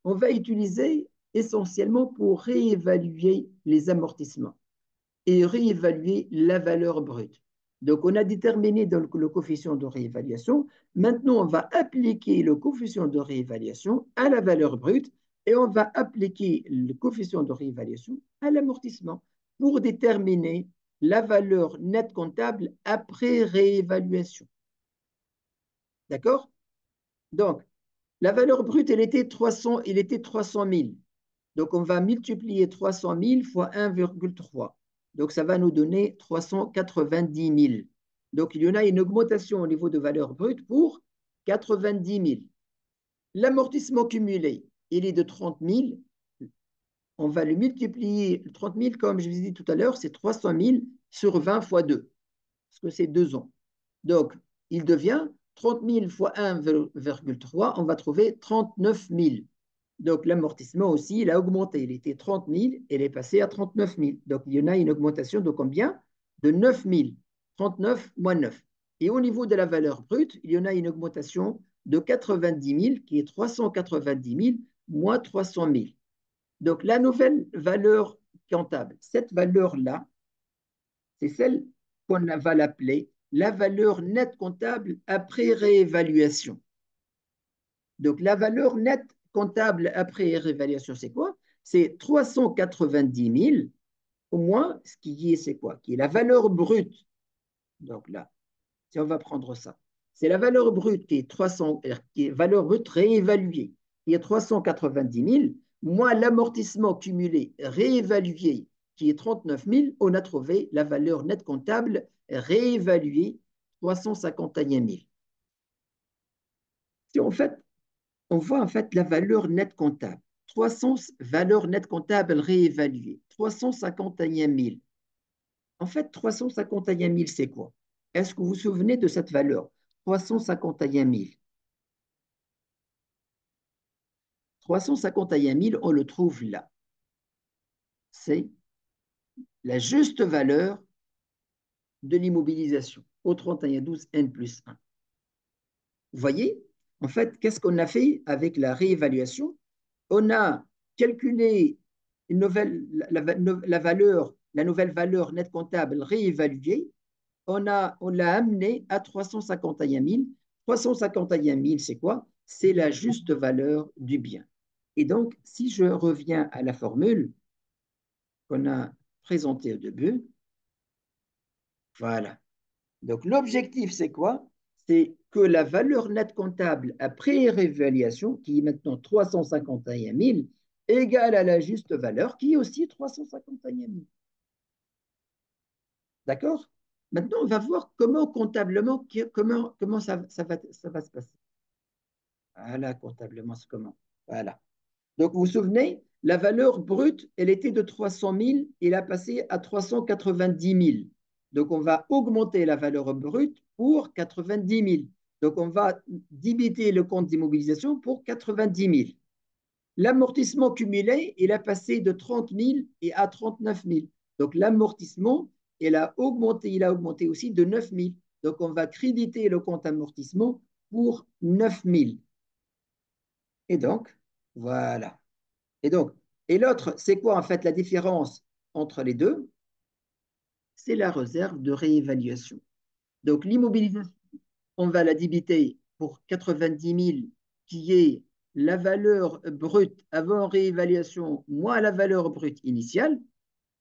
On va utiliser essentiellement pour réévaluer les amortissements et réévaluer la valeur brute. Donc, on a déterminé donc le coefficient de réévaluation. Maintenant, on va appliquer le coefficient de réévaluation à la valeur brute et on va appliquer le coefficient de réévaluation à l'amortissement pour déterminer la valeur nette comptable après réévaluation. D'accord? Donc, la valeur brute, elle était 300 000. Donc, on va multiplier 300 000 fois 1,3. Donc, ça va nous donner 390 000. Donc, il y en a une augmentation au niveau de valeur brute pour 90 000. L'amortissement cumulé, il est de 30 000. On va le multiplier, 30 000, comme je vous ai dit tout à l'heure, c'est 300 000 sur 20 fois 2, parce que c'est 2 ans. Donc, il devient 30 000 fois 1,3, on va trouver 39 000. Donc, l'amortissement aussi, il a augmenté. Il était 30 000, il est passé à 39 000. Donc, il y en a une augmentation de combien? De 9 000. 39 moins 9. Et au niveau de la valeur brute, il y en a une augmentation de 90 000, qui est 390 000 moins 300 000. Donc, la nouvelle valeur comptable, cette valeur-là, c'est celle qu'on va l'appeler la valeur nette comptable après réévaluation. Donc, la valeur nette comptable après réévaluation, c'est quoi? C'est 390 000 au moins, ce qui est, c'est quoi? Qui est la valeur brute. Donc là, si on va prendre ça, c'est la valeur brute qui est valeur brute réévaluée, qui est 390 000, moins l'amortissement cumulé réévalué, qui est 39 000, on a trouvé la valeur nette comptable réévaluée, 351 000. Si on voit en fait la valeur nette comptable. 300 valeur nette comptable réévaluée, 351 000. En fait, 351 000, c'est quoi? Est-ce que vous vous souvenez de cette valeur? 351 000. 351 000, on le trouve là. C'est la juste valeur de l'immobilisation au 31/12 N plus 1. Vous voyez, en fait, qu'est-ce qu'on a fait avec la réévaluation? On a calculé la nouvelle valeur nette comptable réévaluée. On l'a amené à 351 000. 351 000, c'est quoi? C'est la juste valeur du bien. Et donc, si je reviens à la formule qu'on a présentée au début, voilà. Donc, l'objectif, c'est quoi? C'est que la valeur nette comptable après réévaluation, qui est maintenant 351 000, égale à la juste valeur, qui est aussi 351 000. D'accord? Maintenant, on va voir comment comptablement, comment ça va se passer. Voilà, comptablement, c'est comment. Voilà. Donc, vous vous souvenez, la valeur brute, elle était de 300 000, elle a passé à 390 000. Donc, on va augmenter la valeur brute pour 90 000. Donc, on va débiter le compte d'immobilisation pour 90 000. L'amortissement cumulé, il a passé de 30 000 et à 39 000. Donc, l'amortissement, il a augmenté aussi de 9 000. Donc, on va créditer le compte amortissement pour 9 000. Et donc, voilà. Et donc, et l'autre, c'est quoi en fait la différence entre les deux? C'est la réserve de réévaluation. Donc, l'immobilisation, on va la débiter pour 90 000, qui est la valeur brute avant réévaluation moins la valeur brute initiale.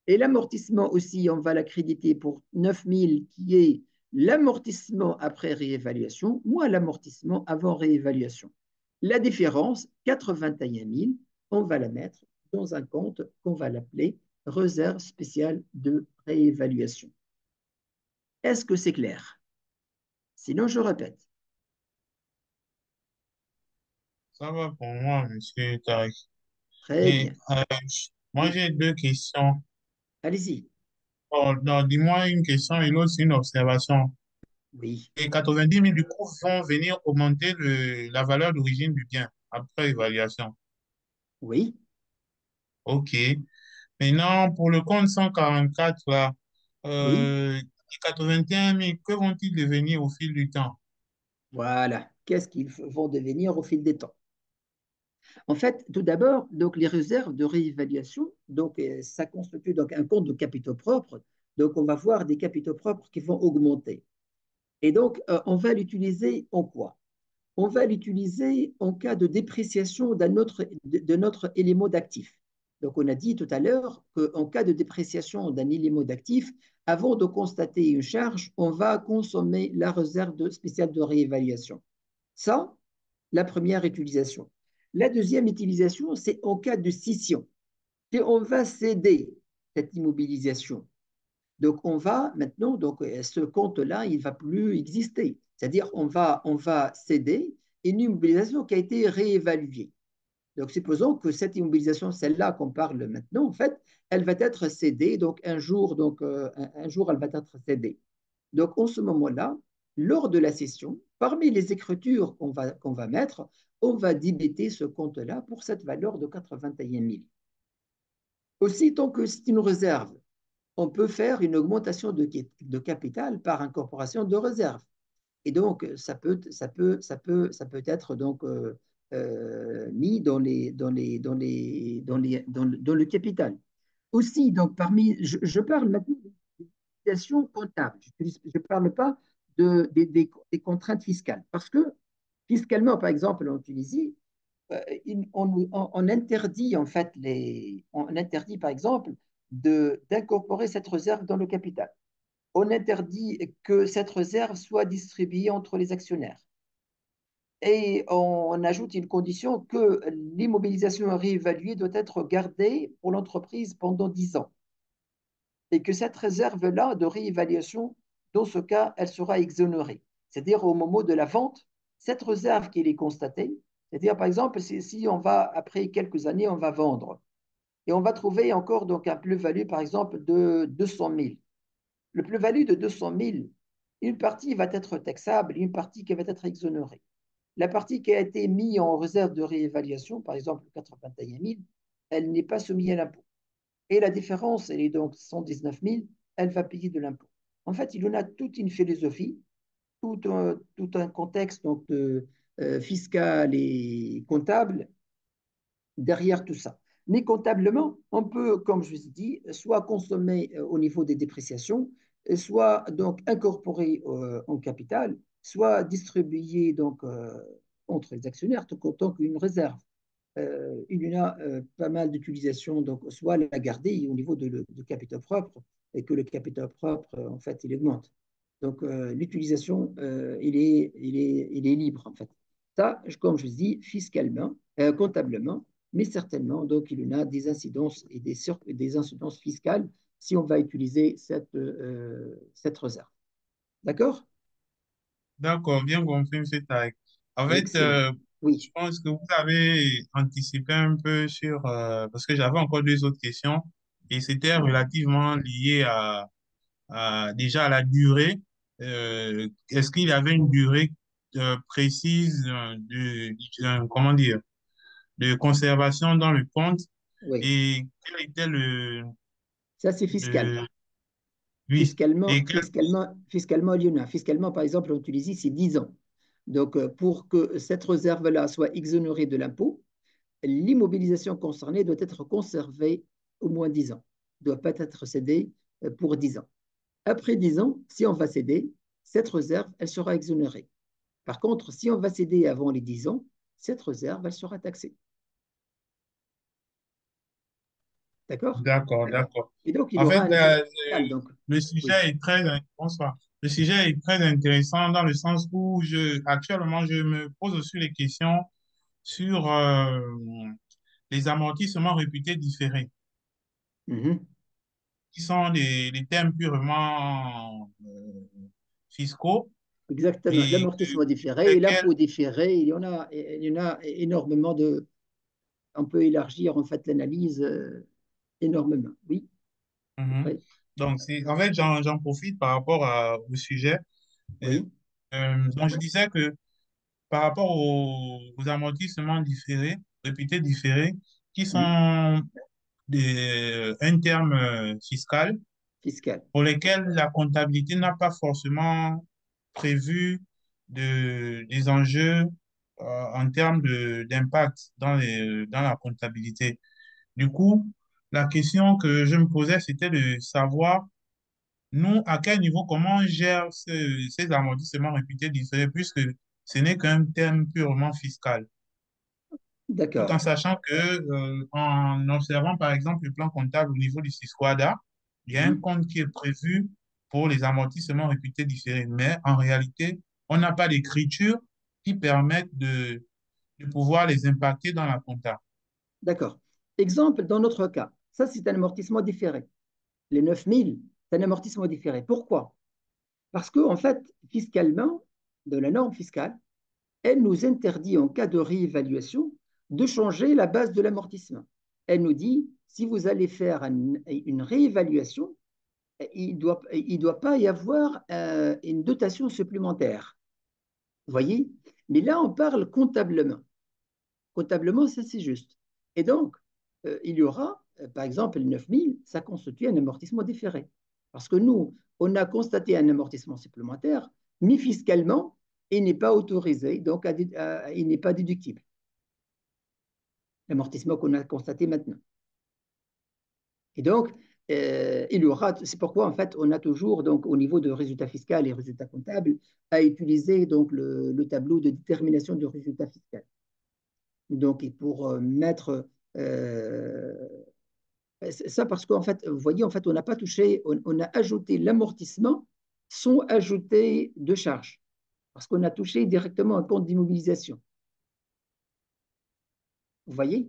Et l'amortissement aussi, on va la créditer pour 9 000, qui est l'amortissement après réévaluation moins l'amortissement avant réévaluation. La différence, 81 000, on va la mettre dans un compte qu'on va l'appeler réserve spéciale de réévaluation. Est-ce que c'est clair? Sinon, je répète. Ça va pour moi, monsieur Tarek. Très Et bien. moi, Oui, j'ai deux questions. allez-y. Oh, non, dis-moi une question et l'autre, c'est une observation. Oui, Les 90 000, du coup, vont venir augmenter la valeur d'origine du bien après évaluation. oui, OK. Maintenant, pour le compte 144, là, oui. les 81 000, que vont-ils devenir au fil du temps? Voilà. Qu'est-ce qu'ils vont devenir au fil des temps? En fait, tout d'abord, donc les réserves de réévaluation, donc ça constitue donc un compte de capitaux propres. Donc on va voir des capitaux propres qui vont augmenter. Et donc on va l'utiliser en quoi? On va l'utiliser en cas de dépréciation de notre élément d'actif. Donc on a dit tout à l'heure qu'en cas de dépréciation d'un élément d'actif, avant de constater une charge, on va consommer la réserve spéciale de réévaluation. Ça, la première utilisation. La deuxième utilisation, c'est en cas de scission. Et on va céder cette immobilisation. Donc, on va maintenant, donc, ce compte-là, il ne va plus exister. C'est-à-dire, on va céder une immobilisation qui a été réévaluée. Donc, supposons que cette immobilisation, celle-là qu'on parle maintenant, en fait, elle va être cédée. Un jour, elle va être cédée. Donc, en ce moment-là, lors de la session, parmi les écritures qu'on va mettre, on va débiter ce compte-là pour cette valeur de 81 000. Aussi, tant que c'est une réserve, on peut faire une augmentation de capital par incorporation de réserve. Et donc, ça peut être donc, mis dans le capital. Aussi, donc, je parle maintenant d'utilisation comptable. Je ne parle pas des contraintes fiscales. Parce que fiscalement, par exemple, en Tunisie, on interdit en fait on interdit par exemple d'incorporer cette réserve dans le capital. On interdit que cette réserve soit distribuée entre les actionnaires. Et on ajoute une condition que l'immobilisation réévaluée doit être gardée pour l'entreprise pendant 10 ans. Et que cette réserve-là de réévaluation, dans ce cas, elle sera exonérée. C'est-à-dire au moment de la vente, cette réserve qui est constatée, c'est-à-dire par exemple, si on va, après quelques années, on va vendre et on va trouver encore donc un plus-value, par exemple, de 200 000. Le plus-value de 200 000, une partie va être taxable, une partie qui va être exonérée. La partie qui a été mise en réserve de réévaluation, par exemple 81 000, elle n'est pas soumise à l'impôt. Et la différence, elle est donc 119 000, elle va payer de l'impôt. En fait, il y en a toute une philosophie, tout un contexte donc, fiscal et comptable derrière tout ça. Mais comptablement, on peut, comme je vous ai dit, soit consommer au niveau des dépréciations, soit donc incorporer en capital, soit distribuer donc entre les actionnaires tout autant qu'une réserve. Il y en a pas mal d'utilisations, donc soit la garder au niveau de capital propre et que le capital propre, en fait, il augmente. Donc, l'utilisation, il est libre, en fait. Ça, comme je dis, fiscalement, comptablement, mais certainement, donc, il y en a des incidences et des incidences fiscales si on va utiliser cette réserve. D'accord? D'accord, bien compris, M. Taïk. En fait, Excellent. je Oui. pense que vous avez anticipé un peu sur, parce que j'avais encore deux autres questions, et c'était Oui. relativement lié déjà à la durée. Est-ce qu'il y avait une durée précise comment dire, de conservation dans le compte, Oui. et quel était Ça, c'est fiscal. le, oui, et Fiscalement, il y en a. Fiscalement, par exemple, en Tunisie, c'est 10 ans. Donc, pour que cette réserve-là soit exonérée de l'impôt, l'immobilisation concernée doit être conservée au moins 10 ans. Ne doit pas être cédée pour 10 ans. Après 10 ans, si on va céder, cette réserve, elle sera exonérée. Par contre, si on va céder avant les 10 ans, cette réserve, elle sera taxée. D'accord? d'accord, d'accord. Et donc, il y En aura fait, un effet fiscal. Donc, le oui. sujet est bonsoir. Le sujet est très intéressant dans le sens où actuellement, je me pose aussi les questions sur les amortissements réputés différés, Mhm. qui sont des thèmes purement fiscaux Exactement. et L'amortissement pour différé et lesquels, l'impôt différé, il y en a énormément de. On peut élargir en fait l'analyse énormément. Oui, Mhm. oui, Donc, en fait, j'en profite par rapport au sujet. Euh, oui, donc, je disais que par rapport aux amortissements différés, réputés différés, qui mhm. sont un terme fiscal Fiscal. pour lesquels la comptabilité n'a pas forcément prévu des enjeux en termes d'impact dans la comptabilité. Du coup, la question que je me posais, c'était de savoir, nous, à quel niveau, comment on gère ces amortissements réputés différés, puisque ce n'est qu'un thème purement fiscal. Tout en D'accord. sachant que, en observant par exemple le plan comptable au niveau du Sisquada, il y a un Mhm. compte qui est prévu pour les amortissements réputés différés. Mais en réalité, on n'a pas d'écriture qui permette de pouvoir les impacter dans la compta. D'accord. Exemple, dans notre cas, ça c'est un amortissement différé. Les 9 000, c'est un amortissement différé. Pourquoi? Parce que, en fait, fiscalement, de la norme fiscale, elle nous interdit, en cas de réévaluation, de changer la base de l'amortissement. Elle nous dit, si vous allez faire une réévaluation, il doit pas y avoir une dotation supplémentaire. Vous voyez? Mais là, on parle comptablement. Comptablement, ça, c'est juste. Et donc, il y aura, par exemple, les 9 000, ça constitue un amortissement différé. Parce que nous, on a constaté un amortissement supplémentaire, mais fiscalement, il n'est pas autorisé, donc il n'est pas déductible. L'amortissement qu'on a constaté maintenant. Et donc, il y aura, c'est pourquoi en fait, on a toujours donc au niveau de résultats fiscaux et résultats comptables à utiliser donc le tableau de détermination du résultat fiscal. Donc, et pour mettre ça parce qu'en fait, vous voyez, en fait, on n'a pas touché, on a ajouté l'amortissement sans ajouter de charges, parce qu'on a touché directement un compte d'immobilisation. Vous voyez?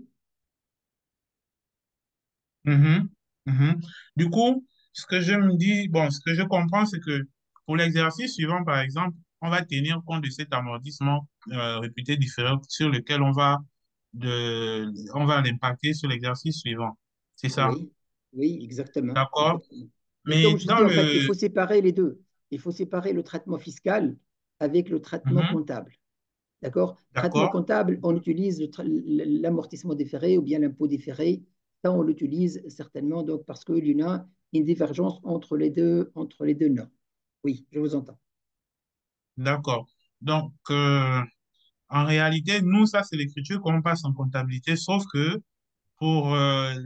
Mhm, mhm. Du coup, ce que je me dis, bon, ce que je comprends, c'est que pour l'exercice suivant, par exemple, on va tenir compte de cet amortissement réputé différent sur lequel on va l'impacter sur l'exercice suivant. C'est ça. Oui, oui, exactement, D'accord? exactement. Mais comme Mais je dans dis, en fait, il le... faut séparer les deux. Il faut séparer le traitement fiscal avec le traitement Mhm, comptable. D'accord? Traitement d'accord. comptable, on utilise l'amortissement différé ou bien l'impôt différé. Ça, on l'utilise certainement donc, parce qu'il y en a une divergence entre les deux normes. Oui, je vous entends. D'accord. Donc, en réalité, nous, ça, c'est l'écriture qu'on passe en comptabilité, sauf que pour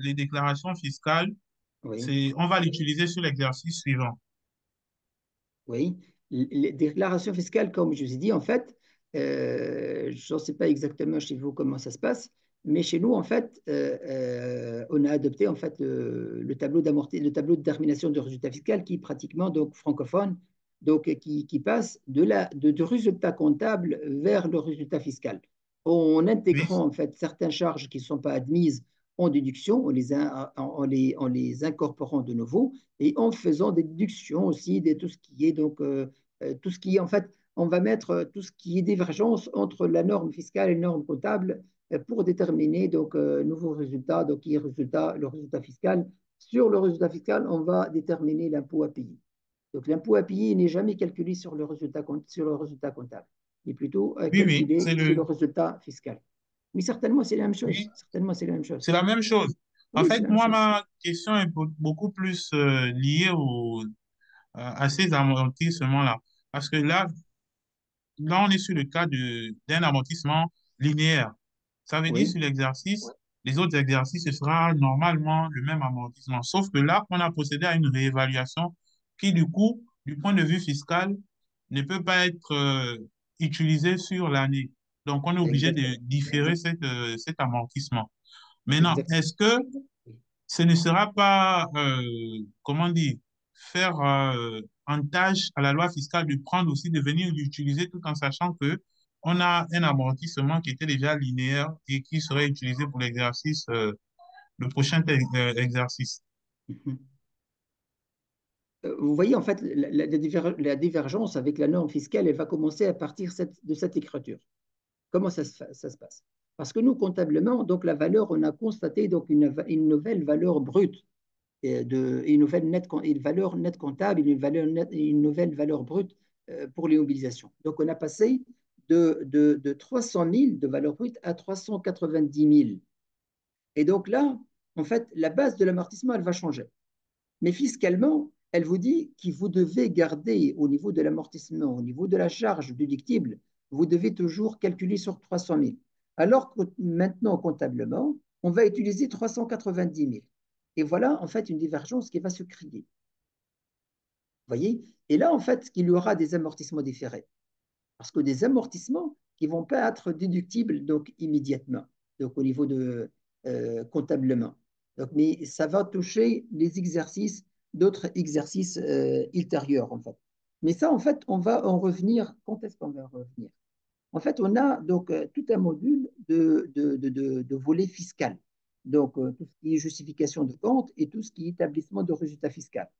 les déclarations fiscales, Oui, on va l'utiliser sur l'exercice suivant. oui. Les déclarations fiscales, comme je vous ai dit, en fait, je ne sais pas exactement chez vous comment ça se passe, mais chez nous, en fait, on a adopté en fait le tableau le tableau de détermination de résultat fiscal qui est pratiquement donc francophone donc qui passe du résultat comptable vers le résultat fiscal. En Oui, intégrant en fait certaines charges qui ne sont pas admises en déduction, en les incorporant de nouveau et en faisant des déductions aussi de tout ce qui est tout ce qui est en fait, on va mettre tout ce qui est divergence entre la norme fiscale et la norme comptable pour déterminer donc nouveau résultat, donc qui est le résultat fiscal. Sur le résultat fiscal, on va déterminer l'impôt à payer. Donc l'impôt à payer n'est jamais calculé sur le résultat comptable. Il est plutôt oui, oui, calculé sur le résultat fiscal. Oui, certainement, c'est la même chose. oui, Certainement, c'est la même chose. c'est la même chose. En Oui, c'est fait, la même moi, chose. ma question est beaucoup plus liée à ces amortissements-là. Parce que là, on est sur le cas d'un amortissement linéaire. Ça veut dire Oui, sur l'exercice, les autres exercices, ce sera normalement le même amortissement. Sauf que là, on a procédé à une réévaluation qui, du coup, du point de vue fiscal, ne peut pas être utilisée sur l'année. Donc, on est obligé de exactement. différer cet amortissement. Maintenant, Exactement. est-ce que ce ne sera pas, comment dire, faire en tâche à la loi fiscale de prendre aussi, de venir l'utiliser tout en sachant que on a un amortissement qui était déjà linéaire et qui serait utilisé pour l'exercice, le prochain exercice. Mhm. Vous voyez, en fait, la divergence avec la norme fiscale, elle va commencer à partir de cette écriture. Comment ça se passe? Parce que nous, comptablement, donc la valeur, on a constaté donc une nouvelle valeur brute, une nouvelle une valeur nette comptable, une nouvelle valeur brute pour les mobilisations. Donc on a passé de 300 000 de valeur brute à 390 000. Et donc là, en fait, la base de l'amortissement, elle va changer. Mais fiscalement, elle vous dit que vous devez garder au niveau de l'amortissement, au niveau de la charge déductible, vous devez toujours calculer sur 300 000. Alors que maintenant, comptablement, on va utiliser 390 000. Et voilà, en fait, une divergence qui va se créer. Vous voyez? Et là, en fait, il y aura des amortissements différés. Parce que des amortissements qui ne vont pas être déductibles donc, immédiatement, donc au niveau de comptablement. Donc, mais ça va toucher les exercices, d'autres exercices ultérieurs, en fait. Mais ça, en fait, on va en revenir. Quand est-ce qu'on va en revenir? En fait, on a donc tout un module de volet fiscal. Donc, tout ce qui est justification de compte et tout ce qui est établissement de résultat fiscal.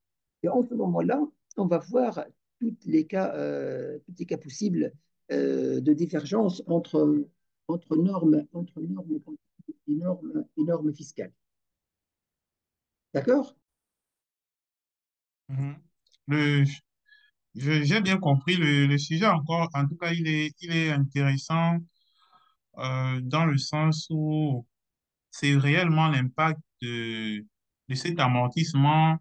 Et en ce moment-là, on va voir tous les cas possibles de divergence entre normes et normes fiscales. D'accord? Mhm. Le, j'ai bien compris le sujet encore. En tout cas, il est intéressant dans le sens où c'est réellement l'impact de cet amortissement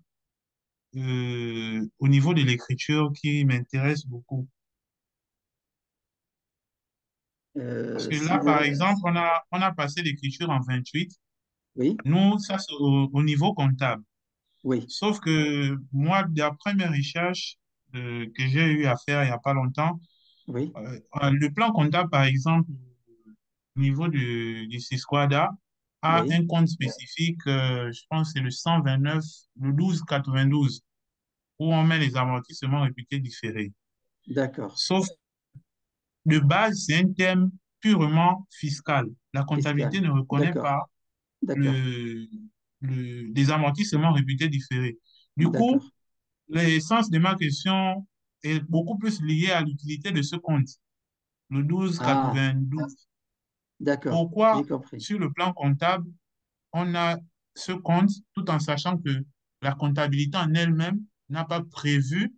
au niveau de l'écriture qui m'intéresse beaucoup. Parce que Si là, vous... par exemple, on a passé l'écriture en 28. Oui, Nous, ça, c'est au niveau comptable. oui, Sauf que moi, d'après mes recherches que j'ai eu à faire il n'y a pas longtemps, oui, le plan comptable, par exemple, au niveau du Sisquada, a oui, un compte spécifique, je pense que c'est le 129, le 1292, où on met les amortissements réputés différés. d'accord. Sauf de base, c'est un thème purement fiscal. La comptabilité Fiscal. ne reconnaît D'accord, pas d'accord, le, des amortissements réputés différés. Du d'accord. coup, l'essence de ma question est beaucoup plus liée à l'utilité de ce compte, le Ah, 1292. d'accord, Pourquoi, j'ai compris. sur le plan comptable, on a ce compte tout en sachant que la comptabilité en elle-même n'a pas prévu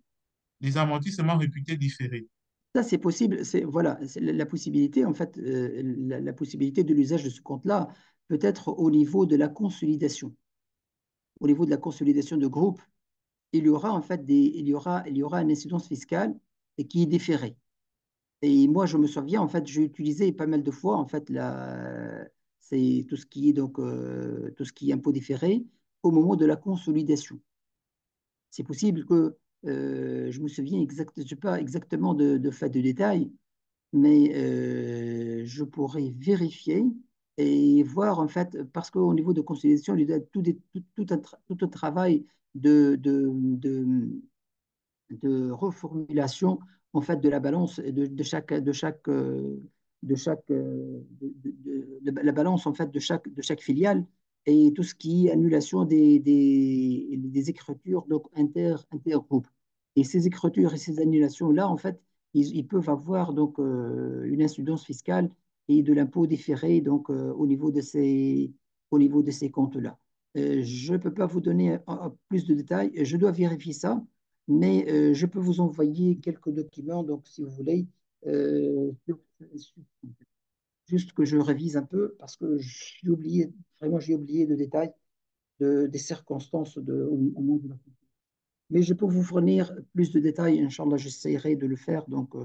des amortissements réputés différés? Ça, c'est possible. Voilà, c'est la possibilité, en fait, la possibilité de l'usage de ce compte-là peut être au niveau de la consolidation. Au niveau de la consolidation de groupe, il y aura en fait il y aura une incidence fiscale qui est différée. Et moi, je me souviens, en fait, j'ai utilisé pas mal de fois, en fait, c'est tout ce qui est tout ce qui est impôt différé au moment de la consolidation. C'est possible que je me souviens je sais pas exactement de fait de détail, mais je pourrais vérifier et voir en fait, parce qu'au niveau de consolidation, il y a tout un travail de, de, de, de reformulation en fait de la balance de la balance en fait de chaque filiale et tout ce qui est annulation des écritures donc intergroupes. Et ces écritures et ces annulations-là, en fait, ils peuvent avoir donc une incidence fiscale et de l'impôt différé donc au niveau de ces comptes-là. Je ne peux pas vous donner plus de détails, je dois vérifier ça, mais je peux vous envoyer quelques documents, donc si vous voulez, euh, juste que je révise un peu, parce que j'ai oublié, vraiment j'ai oublié de détails des circonstances au moment de la. Mais je peux vous fournir plus de détails, Inch'Allah, j'essaierai de le faire donc,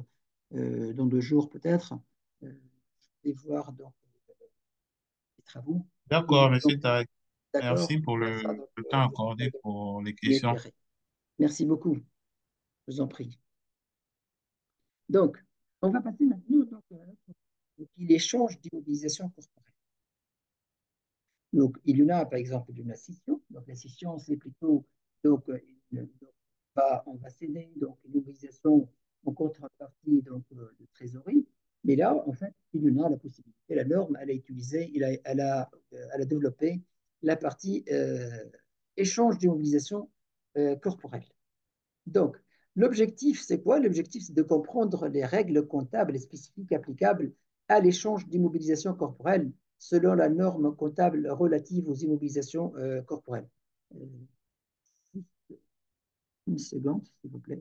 dans 2 jours peut-être. Je vais voir donc, les travaux. D'accord, Et donc, monsieur Tarek. d'accord, Merci pour comme ça, donc, le temps vous serez accordé pour les bien questions. éclairé. Merci beaucoup, je vous en prie. Donc, on va passer maintenant donc, donc, l'échange d'immobilisation corporelle. Donc, il y en a par exemple une scission. Donc, la scission, c'est plutôt donc, on va céder donc, une mobilisation en contrepartie donc, de trésorerie. Mais là, en fait, il y en a la possibilité. La norme, elle a utilisé, elle a développé la partie échange d'immobilisation corporelle. Donc, l'objectif, c'est quoi? L'objectif, c'est de comprendre les règles comptables et spécifiques applicables à l'échange d'immobilisation corporelle selon la norme comptable relative aux immobilisations corporelles. Une seconde, s'il vous plaît.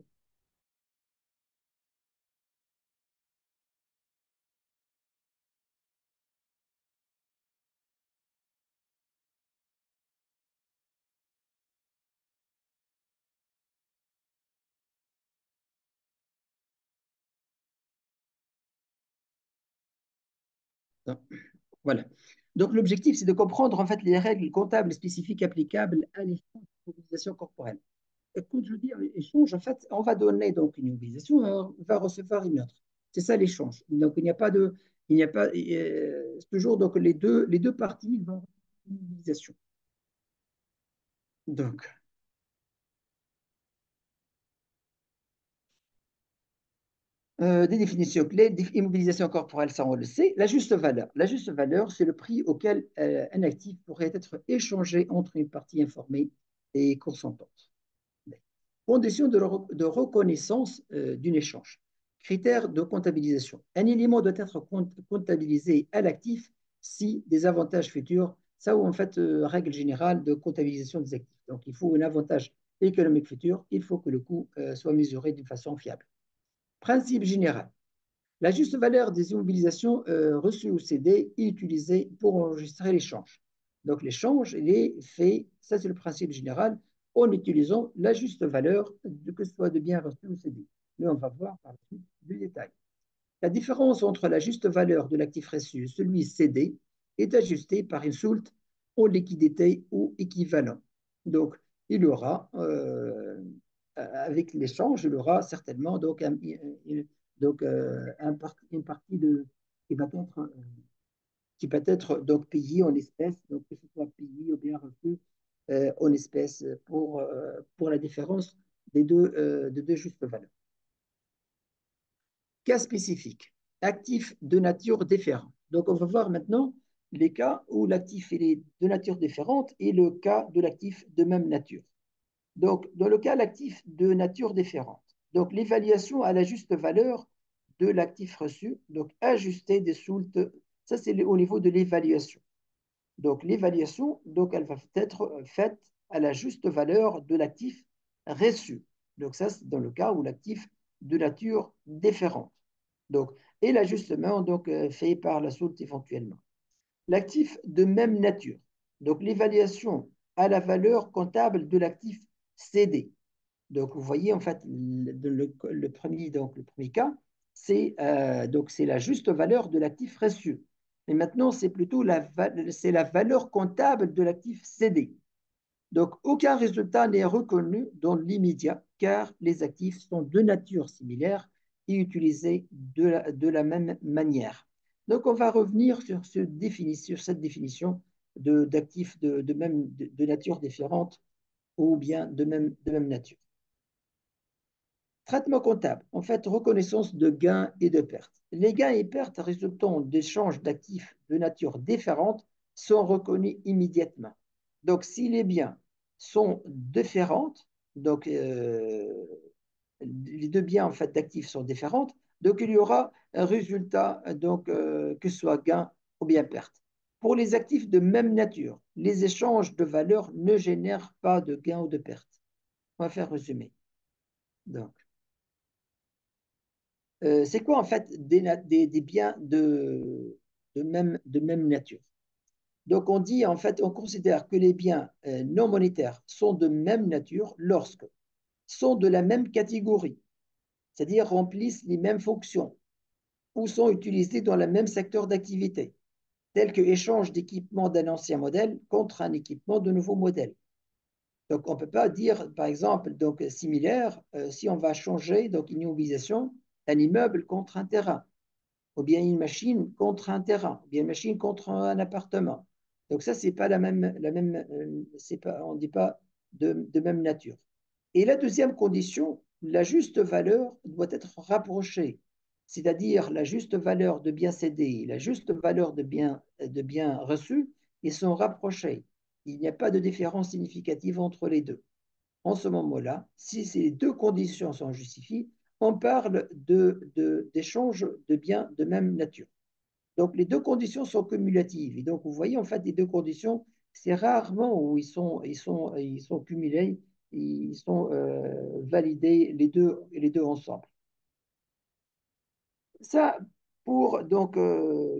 Non. Voilà. Donc, l'objectif, c'est de comprendre en fait les règles comptables spécifiques applicables à l'échange d'immobilisation corporelle. Et quand je dis échange, en fait, on va donner donc une immobilisation, on va recevoir une autre. C'est ça l'échange. Donc, il n'y a pas de, il n'y a pas, c'est toujours donc les deux parties vont avoir une immobilisation. Donc, des définitions clés, immobilisation corporelle, ça on le sait. La juste valeur. La juste valeur, c'est le prix auquel un actif pourrait être échangé entre une partie informée et consentante. Condition de reconnaissance d'un échange. Critères de comptabilisation. Un élément doit être comptabilisé à l'actif si des avantages futurs, ça ou en fait, règle générale de comptabilisation des actifs. Donc, il faut un avantage économique futur, il faut que le coût soit mesuré d'une façon fiable. Principe général. La juste valeur des immobilisations reçues ou cédées est utilisée pour enregistrer l'échange. Donc l'échange, il est fait, ça c'est le principe général, en utilisant la juste valeur, que ce soit de biens reçus ou cédés. Mais on va voir par la suite du détail. La différence entre la juste valeur de l'actif reçu et celui cédé est ajustée par une soulte en liquidité ou équivalent. Donc, il y aura, avec l'échange, il y aura certainement donc, une partie qui peut être donc payée en espèces, donc que ce soit payé ou bien reçu en espèces pour la différence de deux justes valeurs. Cas spécifique, actif de nature différente. Donc, on va voir maintenant les cas où l'actif est de nature différente et le cas de l'actif de même nature. Donc, dans le cas l'actif de nature différente, donc l'évaluation à la juste valeur de l'actif reçu, donc ajuster des soultes, ça c'est au niveau de l'évaluation. Donc, l'évaluation, donc elle va être faite à la juste valeur de l'actif reçu. Donc, ça c'est dans le cas où l'actif de nature différente. Donc, et l'ajustement donc, fait par la soulte éventuellement. L'actif de même nature. Donc, l'évaluation à la valeur comptable de l'actif cédé. Donc, vous voyez, en fait, le premier cas, c'est la juste valeur de l'actif reçu. Mais maintenant, c'est plutôt c'est la valeur comptable de l'actif cédé. Donc, aucun résultat n'est reconnu dans l'immédiat car les actifs sont de nature similaire et utilisés de la même manière. Donc, on va revenir sur cette définition d'actifs de nature différente ou bien de même nature. Traitement comptable, en fait, reconnaissance de gains et de pertes. Les gains et pertes résultant d'échanges d'actifs de nature différente sont reconnus immédiatement. Donc, si les biens sont différents, donc les deux biens en fait d'actifs sont différents, donc il y aura un résultat donc que ce soit gain ou bien perte. Pour les actifs de même nature, les échanges de valeurs ne génèrent pas de gain ou de perte. On va faire résumer. Donc, c'est quoi en fait des biens de même nature? Donc on dit en fait, on considère que les biens non monétaires sont de même nature lorsque sont de la même catégorie, c'est-à-dire remplissent les mêmes fonctions ou sont utilisés dans le même secteur d'activité, tel que échange d'équipement d'un ancien modèle contre un équipement de nouveau modèle. Donc, on ne peut pas dire, par exemple, donc, similaire, si on va changer donc, une immobilisation, un immeuble contre un terrain, ou bien une machine contre un terrain, ou bien une machine contre un appartement. Donc, ça, c'est pas c'est pas, on ne dit pas de même nature. Et la deuxième condition, la juste valeur doit être rapprochée, c'est-à-dire la juste valeur de biens cédés, la juste valeur de biens reçus, ils sont rapprochés. Il n'y a pas de différence significative entre les deux. En ce moment-là, si ces deux conditions sont justifiées, on parle d'échange de biens de même nature. Donc, les deux conditions sont cumulatives. Et donc, vous voyez, en fait, les deux conditions, c'est rarement où ils sont cumulés, ils sont validés les deux ensemble. Ça, pour donc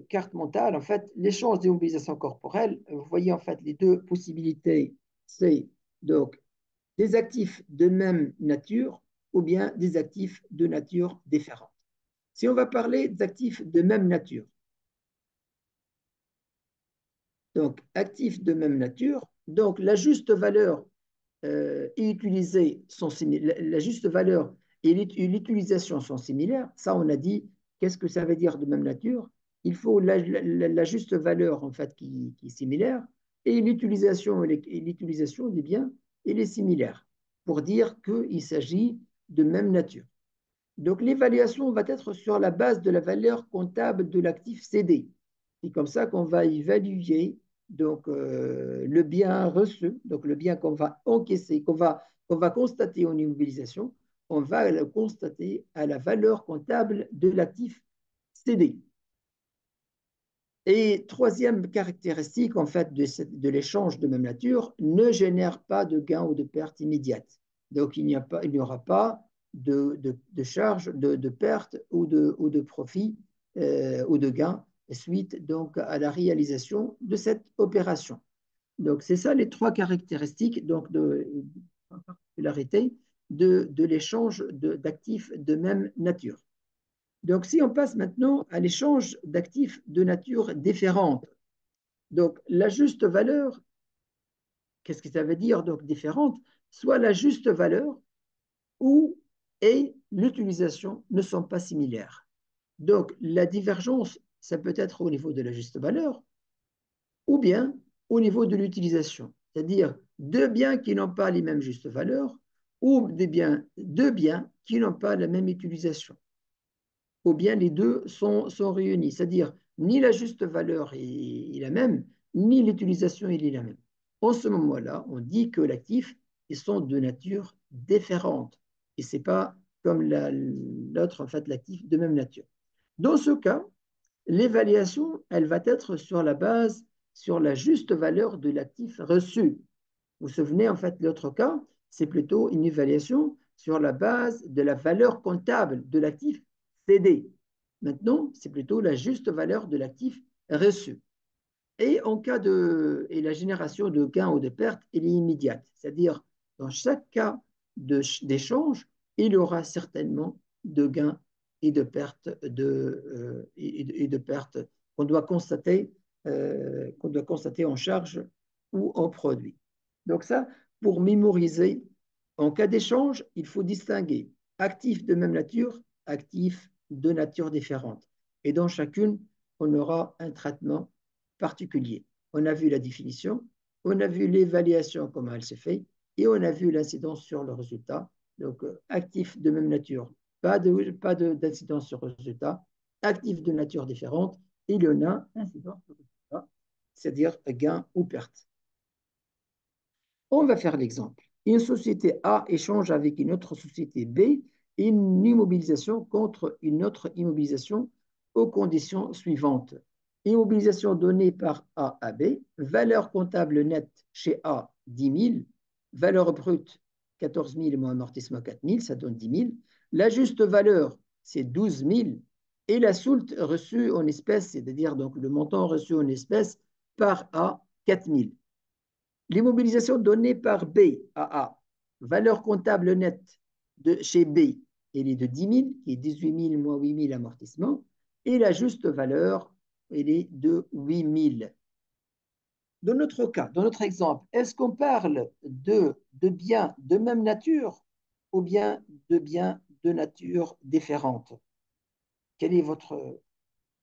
carte mentale, en fait, l'échange d'immobilisation corporelle, vous voyez, en fait, les deux possibilités, c'est donc des actifs de même nature ou bien des actifs de nature différente. Si on va parler d'actifs de même nature, donc actifs de même nature, donc la juste valeur et utilisée sont la juste valeur et l'utilisation sont similaires. Ça, on a dit, qu'est-ce que ça veut dire de même nature? Il faut la juste valeur en fait qui est similaire et l'utilisation des biens, elle est similaire pour dire qu'il s'agit de même nature. Donc, l'évaluation va être sur la base de la valeur comptable de l'actif cédé. C'est comme ça qu'on va évaluer donc, le bien reçu, donc le bien qu'on va encaisser, qu'on va constater en immobilisation, on va le constater à la valeur comptable de l'actif cédé. Et troisième caractéristique en fait de l'échange de même nature, ne génère pas de gain ou de perte immédiate. Donc il n'y aura pas de charge, de perte ou de profit ou de gain suite donc à la réalisation de cette opération. Donc c'est ça les trois caractéristiques donc de particularité de l'échange d'actifs de même nature. Donc, si on passe maintenant à l'échange d'actifs de nature différente, donc la juste valeur, qu'est-ce que ça veut dire donc différente? Soit la juste valeur ou et l'utilisation ne sont pas similaires. Donc, la divergence, ça peut être au niveau de la juste valeur ou bien au niveau de l'utilisation, c'est-à-dire deux biens qui n'ont pas les mêmes justes valeurs ou deux biens qui n'ont pas la même utilisation. Ou bien les deux sont réunis, c'est-à-dire ni la juste valeur est la même, ni l'utilisation est la même. En ce moment-là, on dit que l'actif, ils sont de nature différente. Et ce n'est pas comme l'autre, en fait, l'actif de même nature. Dans ce cas, l'évaluation, elle va être sur la base, sur la juste valeur de l'actif reçu. Vous vous souvenez, en fait, l'autre cas, c'est plutôt une évaluation sur la base de la valeur comptable de l'actif cédé. Maintenant, c'est plutôt la juste valeur de l'actif reçu. Et en cas et la génération de gains ou de pertes, elle est immédiate. C'est-à-dire, dans chaque cas d'échange, il y aura certainement de gains et de pertes qu'on doit constater en charge ou en produit. Donc ça, pour mémoriser, en cas d'échange, il faut distinguer actifs de même nature, actifs de nature différente. Et dans chacune, on aura un traitement particulier. On a vu la définition, on a vu l'évaluation, comment elle s'est faite, et on a vu l'incidence sur le résultat Donc, actifs de même nature, d'incidence sur résultat. Actifs de nature différente, il y en a incidence sur résultat, c'est-à-dire gain ou perte. On va faire l'exemple. Une société A échange avec une autre société B une immobilisation contre une autre immobilisation aux conditions suivantes. Immobilisation donnée par A à B, valeur comptable nette chez A 10 000, valeur brute 14 000 moins amortissement 4 000, ça donne 10 000. La juste valeur, c'est 12 000 et la soulte reçue en espèces, c'est-à-dire donc le montant reçu en espèces par A 4 000. L'immobilisation donnée par B à A, valeur comptable nette de chez B, elle est de 10 000, qui est 18 000 moins 8 000 amortissement, et la juste valeur, elle est de 8 000. Dans notre cas, dans notre exemple, est-ce qu'on parle de biens de même nature ou bien de biens de nature différente? Quel est votre...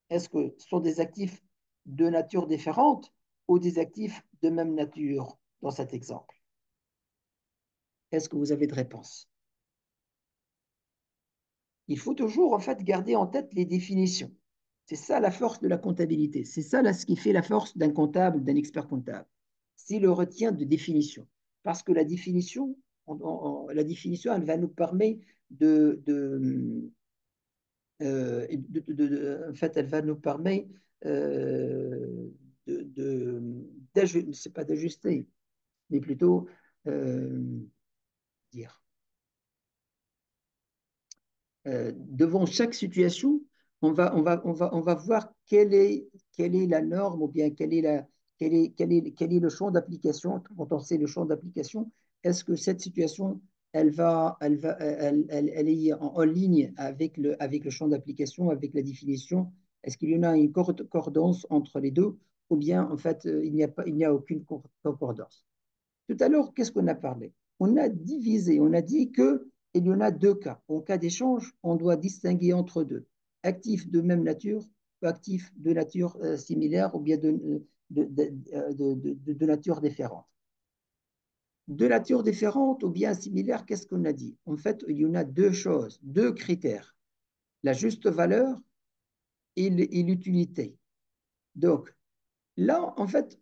Est-ce que ce sont des actifs de nature différente ou des actifs de même nature dans cet exemple? Est-ce que vous avez de réponse? Il faut toujours en fait garder en tête les définitions. C'est ça la force de la comptabilité. C'est ça là, ce qui fait la force d'un comptable, d'un expert comptable. C'est le retien de définition. Parce que la définition, elle va nous permettre en fait, elle va nous permettre c'est pas d'ajuster, mais plutôt dire devant chaque situation, on va voir quelle est la norme ou bien quel est le champ d'application. Quand on sait le champ d'application, est-ce que cette situation, elle est en ligne avec le champ d'application, avec la définition? Est-ce qu'il y en a une concordance entre les deux ou bien en fait il n'y a aucune concordance? Tout à l'heure, qu'est-ce qu'on a parlé? On a divisé, on a dit qu'il y en a deux cas. En cas d'échange, on doit distinguer entre deux. Actifs de même nature ou actifs de nature similaire ou bien de nature différente. De nature différente ou bien similaire, qu'est-ce qu'on a dit? En fait, il y en a deux choses, deux critères. La juste valeur et l'utilité. Donc, là, en fait,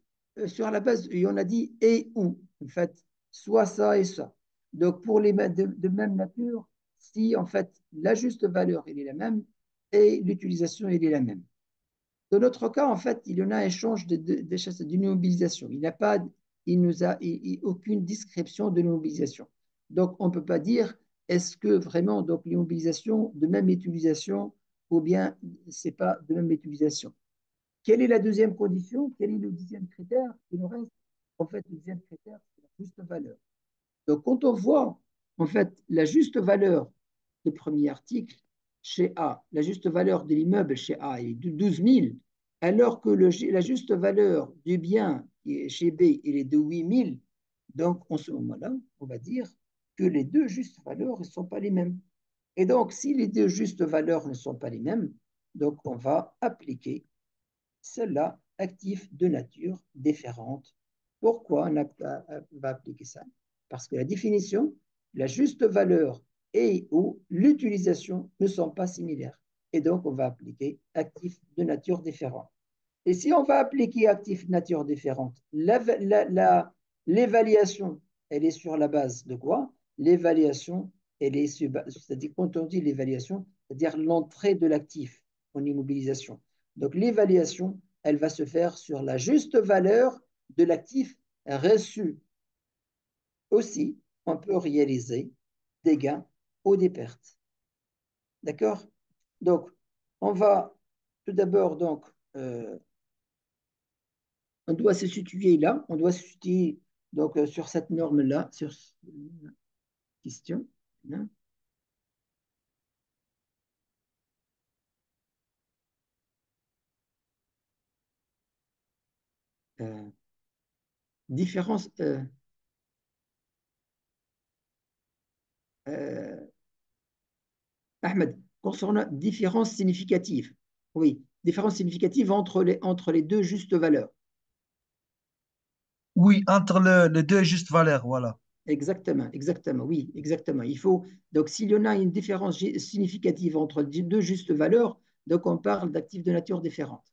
sur la base, on a dit et ou, en fait, soit ça et ça. Donc, pour les de même nature, si en fait la juste valeur elle est la même et l'utilisation elle est la même. Dans notre cas, en fait, il y en a un échange d'une mobilisation. Il nous a aucune description de l'immobilisation. Donc, on ne peut pas dire est-ce que vraiment donc l'immobilisation de même utilisation ou bien c'est pas de même utilisation. Quelle est la deuxième condition? Quel est le deuxième critère? Il nous reste, en fait, le deuxième critère, c'est la juste valeur. Donc, quand on voit, en fait, la juste valeur du premier article chez A, la juste valeur de l'immeuble chez A est de 12 000, alors que la juste valeur du bien chez B il est de 8 000, donc en ce moment-là, on va dire que les deux justes valeurs ne sont pas les mêmes. Et donc, si les deux justes valeurs ne sont pas les mêmes, donc on va appliquer ceux-là actifs de nature différente. Pourquoi on va appliquer ça? Parce que la définition, la juste valeur et ou l'utilisation ne sont pas similaires. Et donc, on va appliquer actifs de nature différente. Et si on va appliquer actifs de nature différente, l'évaluation, elle est sur la base de quoi? L'évaluation, elle est c'est-à-dire quand on dit l'évaluation, c'est-à-dire l'entrée de l'actif en immobilisation. Donc l'évaluation, elle va se faire sur la juste valeur de l'actif reçu. Aussi, on peut réaliser des gains ou des pertes. D'accord? Donc, on va tout d'abord donc on doit se situer là, on doit se situer donc sur cette norme-là, sur cette question. Hein. Euh, différence, euh, Ahmed, concernant différence significative. Oui, différence significative entre les deux justes valeurs. Oui, entre les deux justes valeurs, voilà. Exactement, exactement, oui, exactement. Il faut, donc, s'il y en a une différence significative entre deux justes valeurs, donc on parle d'actifs de nature différente.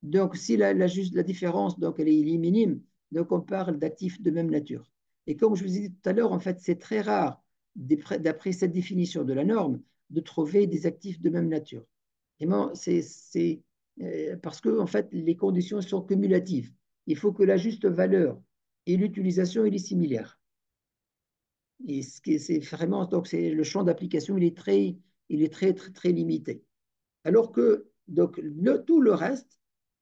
Donc, si la différence, donc, elle est minime, donc on parle d'actifs de même nature. Et comme je vous ai dit tout à l'heure, en fait, c'est très rare, d'après cette définition de la norme, de trouver des actifs de même nature. Vraiment, c'est parce que, en fait, les conditions sont cumulatives. Il faut que la juste valeur et l'utilisation, il est similaire. Et c'est vraiment, donc, c'est le champ d'application, il est très limité. Alors que, donc, tout le reste,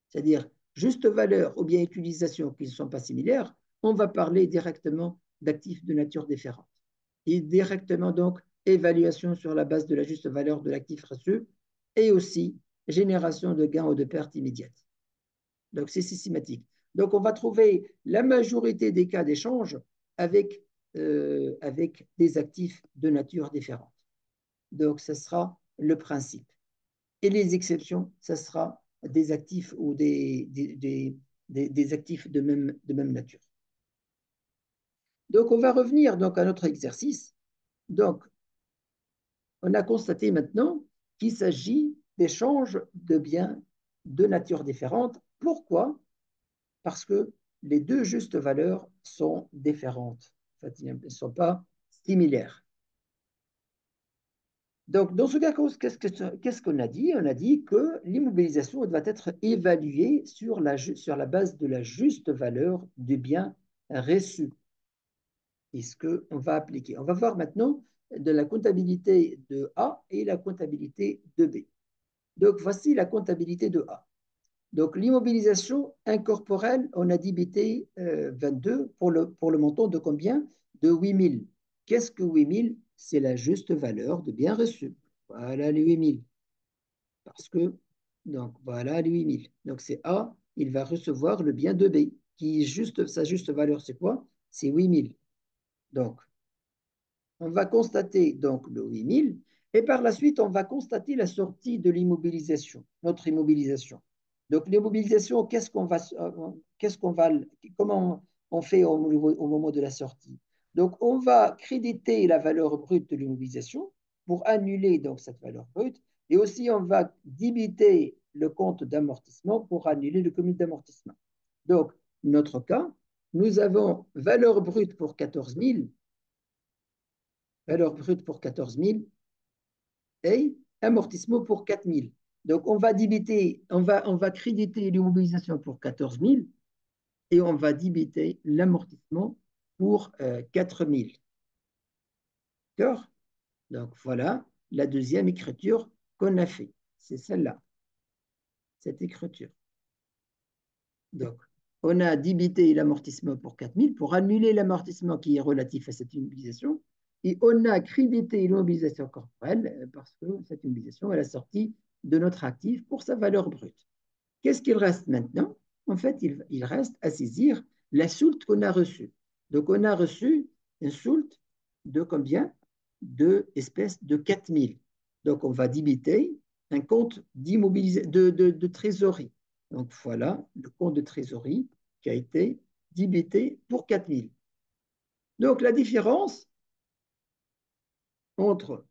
c'est-à-dire juste valeur ou bien utilisation qui ne sont pas similaires, on va parler directement d'actifs de nature différente. Et directement, donc, évaluation sur la base de la juste valeur de l'actif reçu et aussi génération de gains ou de pertes immédiates. Donc, c'est systématique. Donc, on va trouver la majorité des cas d'échange avec, avec des actifs de nature différente. Donc, ce sera le principe. Et les exceptions, ce sera des actifs ou des actifs de même nature. Donc, on va revenir donc, à notre exercice. Donc, on a constaté maintenant qu'il s'agit d'échanges de biens de nature différente. Pourquoi? Parce que les deux justes valeurs sont différentes. En fait, elles ne sont pas similaires. Donc, dans ce cas, qu'est-ce qu'on a dit? On a dit que l'immobilisation doit être évaluée sur la base de la juste valeur du bien reçu. Et ce qu'on va appliquer. On va voir maintenant de la comptabilité de A et la comptabilité de B. Donc, voici la comptabilité de A. Donc, l'immobilisation incorporelle, on a débité 22 pour le montant de combien? De 8 000. Qu'est-ce que 8 000? C'est la juste valeur de bien reçu. Voilà les 8 000. Parce que, donc, voilà les 8 000. Donc, c'est A, il va recevoir le bien de B, qui est juste, sa juste valeur, c'est quoi? C'est 8 000. Donc, on va constater donc le 8 000 et par la suite, on va constater la sortie de l'immobilisation, notre immobilisation. Donc, l'immobilisation, comment on fait au moment de la sortie? Donc, on va créditer la valeur brute de l'immobilisation pour annuler donc cette valeur brute et aussi on va débiter le compte d'amortissement pour annuler le cumul d'amortissement. Donc, notre cas, nous avons valeur brute pour 14 000 valeur brute pour 14 000 et amortissement pour 4 000. Donc, on va créditer l'immobilisation pour 14 000 et on va débiter l'amortissement pour 4 000. D'accord? Donc, voilà la deuxième écriture qu'on a fait. C'est celle-là, cette écriture. Donc, on a débité l'amortissement pour 4 000 pour annuler l'amortissement qui est relatif à cette immobilisation. Et on a crédité l'immobilisation corporelle parce que cette immobilisation est la sortie de notre actif pour sa valeur brute. Qu'est-ce qu'il reste maintenant? En fait, il reste à saisir la soulte qu'on a reçue. Donc, on a reçu une soulte de combien? De espèces de 4 000. Donc, on va débiter un compte de trésorerie. Donc, voilà le compte de trésorerie qui a été débité pour 4 000. Donc, la différence entre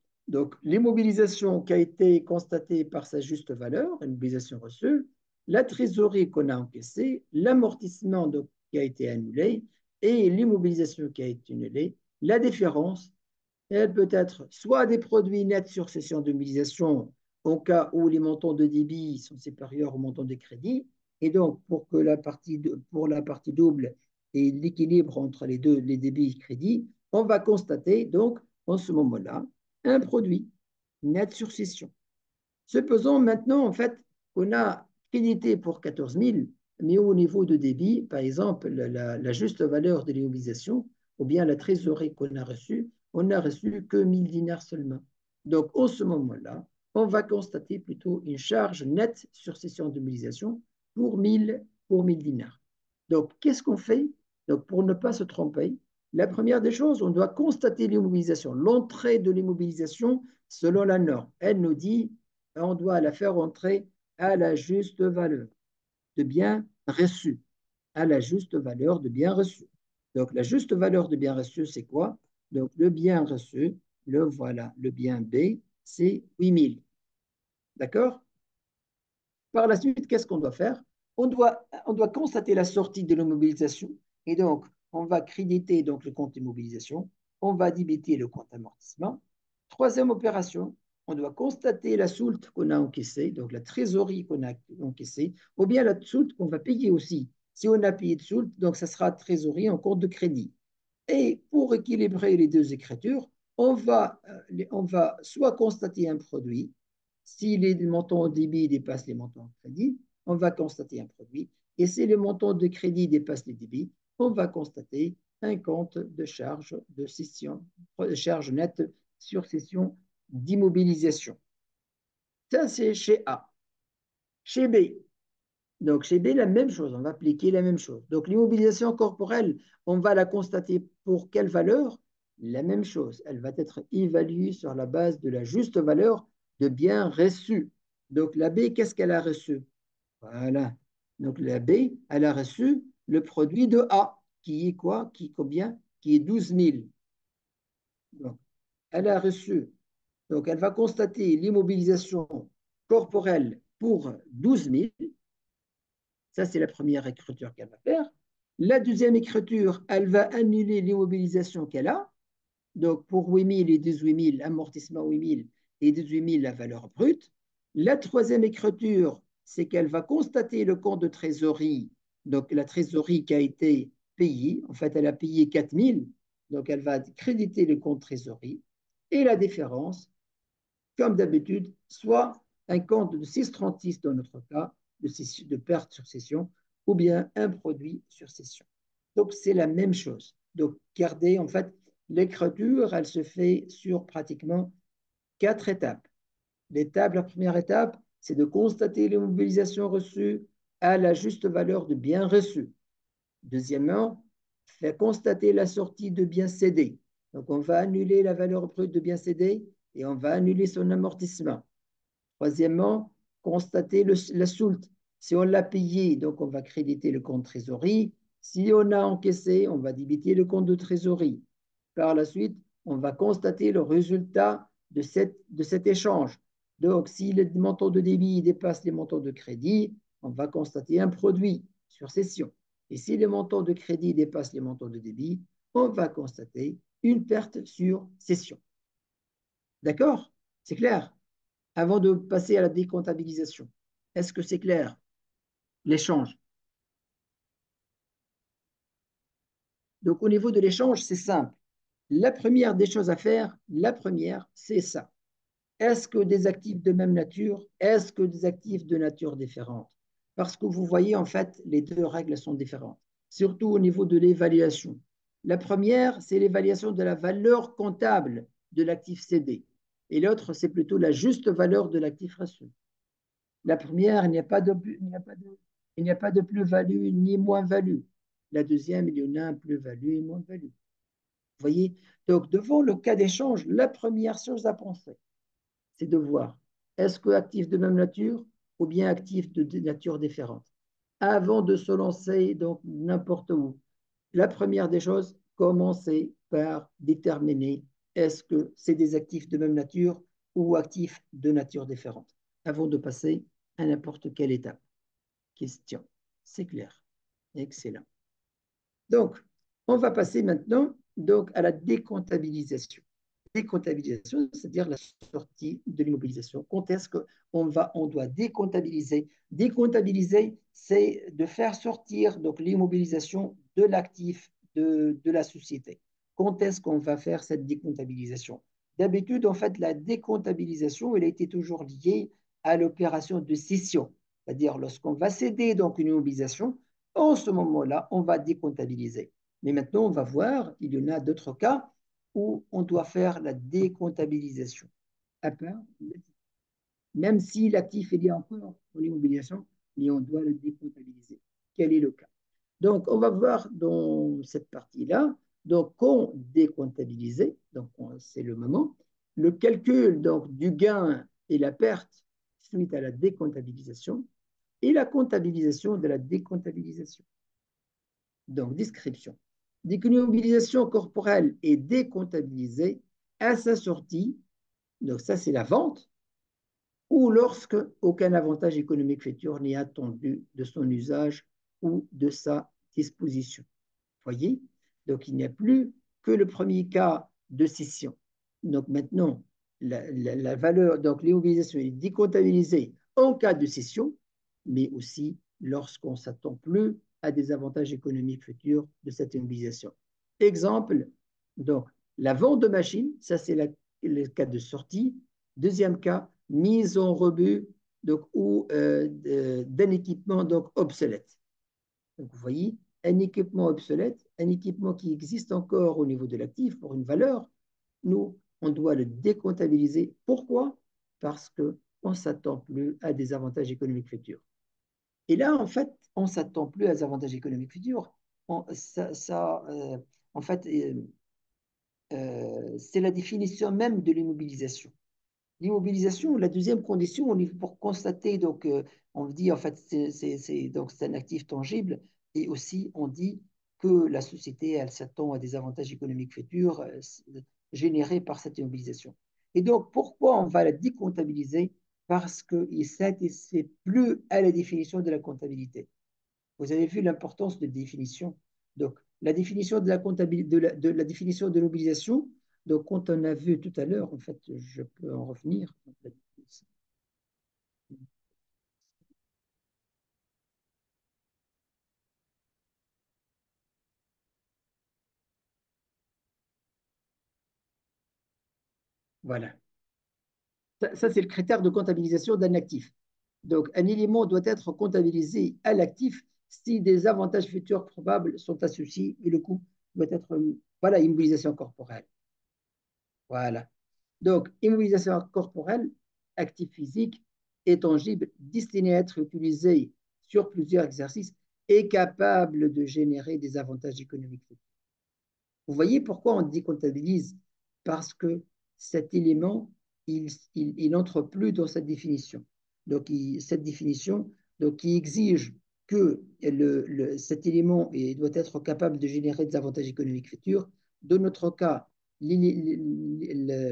l'immobilisation qui a été constatée par sa juste valeur, l'immobilisation reçue, la trésorerie qu'on a encaissée, l'amortissement qui a été annulé et l'immobilisation qui a été annulée, la différence, elle peut être soit des produits nets sur cession de mobilisation au cas où les montants de débit sont supérieurs au montant de crédit, et donc pour la partie double et l'équilibre entre les débits et crédits, on va constater donc en ce moment-là un produit net sur cession. Supposons maintenant en fait qu'on a crédité pour 14 000, mais au niveau de débit, par exemple, la juste valeur de l'immobilisation ou bien la trésorerie qu'on a reçue, on n'a reçu que 1 000 dinars seulement. Donc, en ce moment-là, on va constater plutôt une charge nette sur cession de mobilisation pour 1 000 dinars. Donc, qu'est-ce qu'on fait? Donc, pour ne pas se tromper, la première des choses, on doit constater l'immobilisation, l'entrée de l'immobilisation selon la norme. Elle nous dit on doit la faire entrer à la juste valeur de bien reçu, à la juste valeur de bien reçu. Donc, la juste valeur de bien reçu, c'est quoi? Donc, le bien reçu, le voilà, le bien B, c'est 8000. D'accord? Par la suite, qu'est-ce qu'on doit faire? On doit constater la sortie de l'immobilisation. Et donc, on va créditer donc, le compte immobilisation. On va débiter le compte amortissement. Troisième opération, on doit constater la soulte qu'on a encaissée, donc la trésorerie qu'on a encaissée, ou bien la soulte qu'on va payer aussi. Si on a payé de soulte, donc ça sera trésorerie en compte de crédit. Et pour équilibrer les deux écritures, on va soit constater un produit, si les montants au débit dépassent les montants de crédit, on va constater un produit. Et si les montants de crédit dépassent les débits, on va constater un compte de charge de cession, de charge nette sur cession d'immobilisation. Ça, c'est chez A. Chez B, donc, chez B, la même chose, on va appliquer la même chose. Donc, l'immobilisation corporelle, on va la constater pour quelle valeur? La même chose, elle va être évaluée sur la base de la juste valeur de biens reçus. Donc, la B, qu'est-ce qu'elle a reçu? Voilà. Donc, la B, elle a reçu le produit de A, qui est quoi? Qui est combien? Qui est 12 000. Donc, elle a reçu. Donc, elle va constater l'immobilisation corporelle pour 12 000. Ça, c'est la première écriture qu'elle va faire. La deuxième écriture, elle va annuler l'immobilisation qu'elle a. Donc, pour 8000 et 18 000, amortissement 8000 et 18 000, la valeur brute. La troisième écriture, c'est qu'elle va constater le compte de trésorerie, donc la trésorerie qui a été payée. En fait, elle a payé 4000, donc elle va créditer le compte trésorerie. Et la différence, comme d'habitude, soit un compte de 636 dans notre cas, de perte sur cession, ou bien un produit sur cession. Donc, c'est la même chose. Donc, gardez, en fait, l'écriture, elle se fait sur pratiquement 4 étapes. La première étape, c'est de constater l'immobilisation reçue à la juste valeur de biens reçus. Deuxièmement, faire constater la sortie de biens cédés. Donc, on va annuler la valeur brute de biens cédés et on va annuler son amortissement. Troisièmement, constater la soulte. Si on l'a payé, donc on va créditer le compte trésorerie. Si on a encaissé, on va débiter le compte de trésorerie. Par la suite, on va constater le résultat de cet échange. Donc, si les montants de débit dépassent les montants de crédit, on va constater un produit sur cession. Et si les montants de crédit dépassent les montants de débit, on va constater une perte sur cession. D'accord? C'est clair? Avant de passer à la décomptabilisation. Est-ce que c'est clair? L'échange. Donc, au niveau de l'échange, c'est simple. La première des choses à faire, la première, c'est ça. Est-ce que des actifs de même nature? Est-ce que des actifs de nature différente? Parce que vous voyez, en fait, les deux règles sont différentes, surtout au niveau de l'évaluation. La première, c'est l'évaluation de la valeur comptable de l'actif cédé. Et l'autre, c'est plutôt la juste valeur de l'actif reçu. La première, il n'y a pas de plus-value ni moins-value. La deuxième, il y en a un plus-value et moins-value. Vous voyez? Donc, devant le cas d'échange, la première chose à penser, c'est de voir est-ce que actif de même nature ou bien actif de nature différente. Avant de se lancer donc n'importe où, la première des choses, commencez par déterminer est-ce que c'est des actifs de même nature ou actifs de nature différente avant de passer à n'importe quelle étape. Question. C'est clair. Excellent. Donc, on va passer maintenant donc, à la décomptabilisation. Décomptabilisation, c'est-à-dire la sortie de l'immobilisation. Quand est-ce qu'on doit décomptabiliser? Décomptabiliser, c'est de faire sortir donc l'immobilisation de l'actif de la société. Quand est-ce qu'on va faire cette décomptabilisation? D'habitude, en fait, la décomptabilisation, elle a été toujours liée à l'opération de cession. C'est-à-dire, lorsqu'on va céder donc une immobilisation, en ce moment-là, on va décomptabiliser. Mais maintenant, on va voir, il y en a d'autres cas où on doit faire la décomptabilisation. Même si l'actif est lié encore pour l'immobilisation, mais on doit le décomptabiliser. Quel est le cas? Donc, on va voir dans cette partie-là, donc, quand décomptabiliser, donc c'est le moment, le calcul donc, du gain et la perte suite à la décomptabilisation et la comptabilisation de la décomptabilisation. Donc, description. dit qu'une immobilisation corporelle est décomptabilisée à sa sortie, donc ça c'est la vente, ou lorsque aucun avantage économique futur n'est attendu de son usage ou de sa disposition. Voyez? Donc il n'y a plus que le premier cas de cession. Donc maintenant, la valeur, donc l'immobilisation est décomptabilisée en cas de cession, mais aussi lorsqu'on ne s'attend plus à des avantages économiques futurs de cette immobilisation. Exemple, donc la vente de machines, ça c'est le cas de sortie. Deuxième cas, mise en rebut donc, ou d'un équipement donc, obsolète. Donc, vous voyez, un équipement obsolète, un équipement qui existe encore au niveau de l'actif pour une valeur, nous, on doit le décomptabiliser. Pourquoi? Parce qu'on ne s'attend plus à des avantages économiques futurs. Et là, en fait, on ne s'attend plus à des avantages économiques futurs. En fait, c'est la définition même de l'immobilisation. L'immobilisation, la deuxième condition, on est pour constater, donc, on dit en fait, c'est un actif tangible, et aussi on dit que la société, elle s'attend à des avantages économiques futurs générés par cette immobilisation. Et donc, pourquoi on va la décomptabiliser? Parce qu'il ne satisfait plus à la définition de la comptabilité. Vous avez vu l'importance de définition. Donc, la définition de la comptabilité, de la définition de l'immobilisation, donc, quand on a vu tout à l'heure, en fait, je peux en revenir. Voilà. Ça c'est le critère de comptabilisation d'un actif. Donc, un élément doit être comptabilisé à l'actif si des avantages futurs probables sont associés et le coût doit être, voilà, immobilisation corporelle. Voilà. Donc, immobilisation corporelle, actif physique et tangible, destiné à être utilisé sur plusieurs exercices et capable de générer des avantages économiques. Vous voyez pourquoi on dit comptabilise? Parce que cet élément, il n'entre plus dans cette définition. Donc, cette définition donc, qui exige que cet élément doit être capable de générer des avantages économiques futurs. Dans notre cas,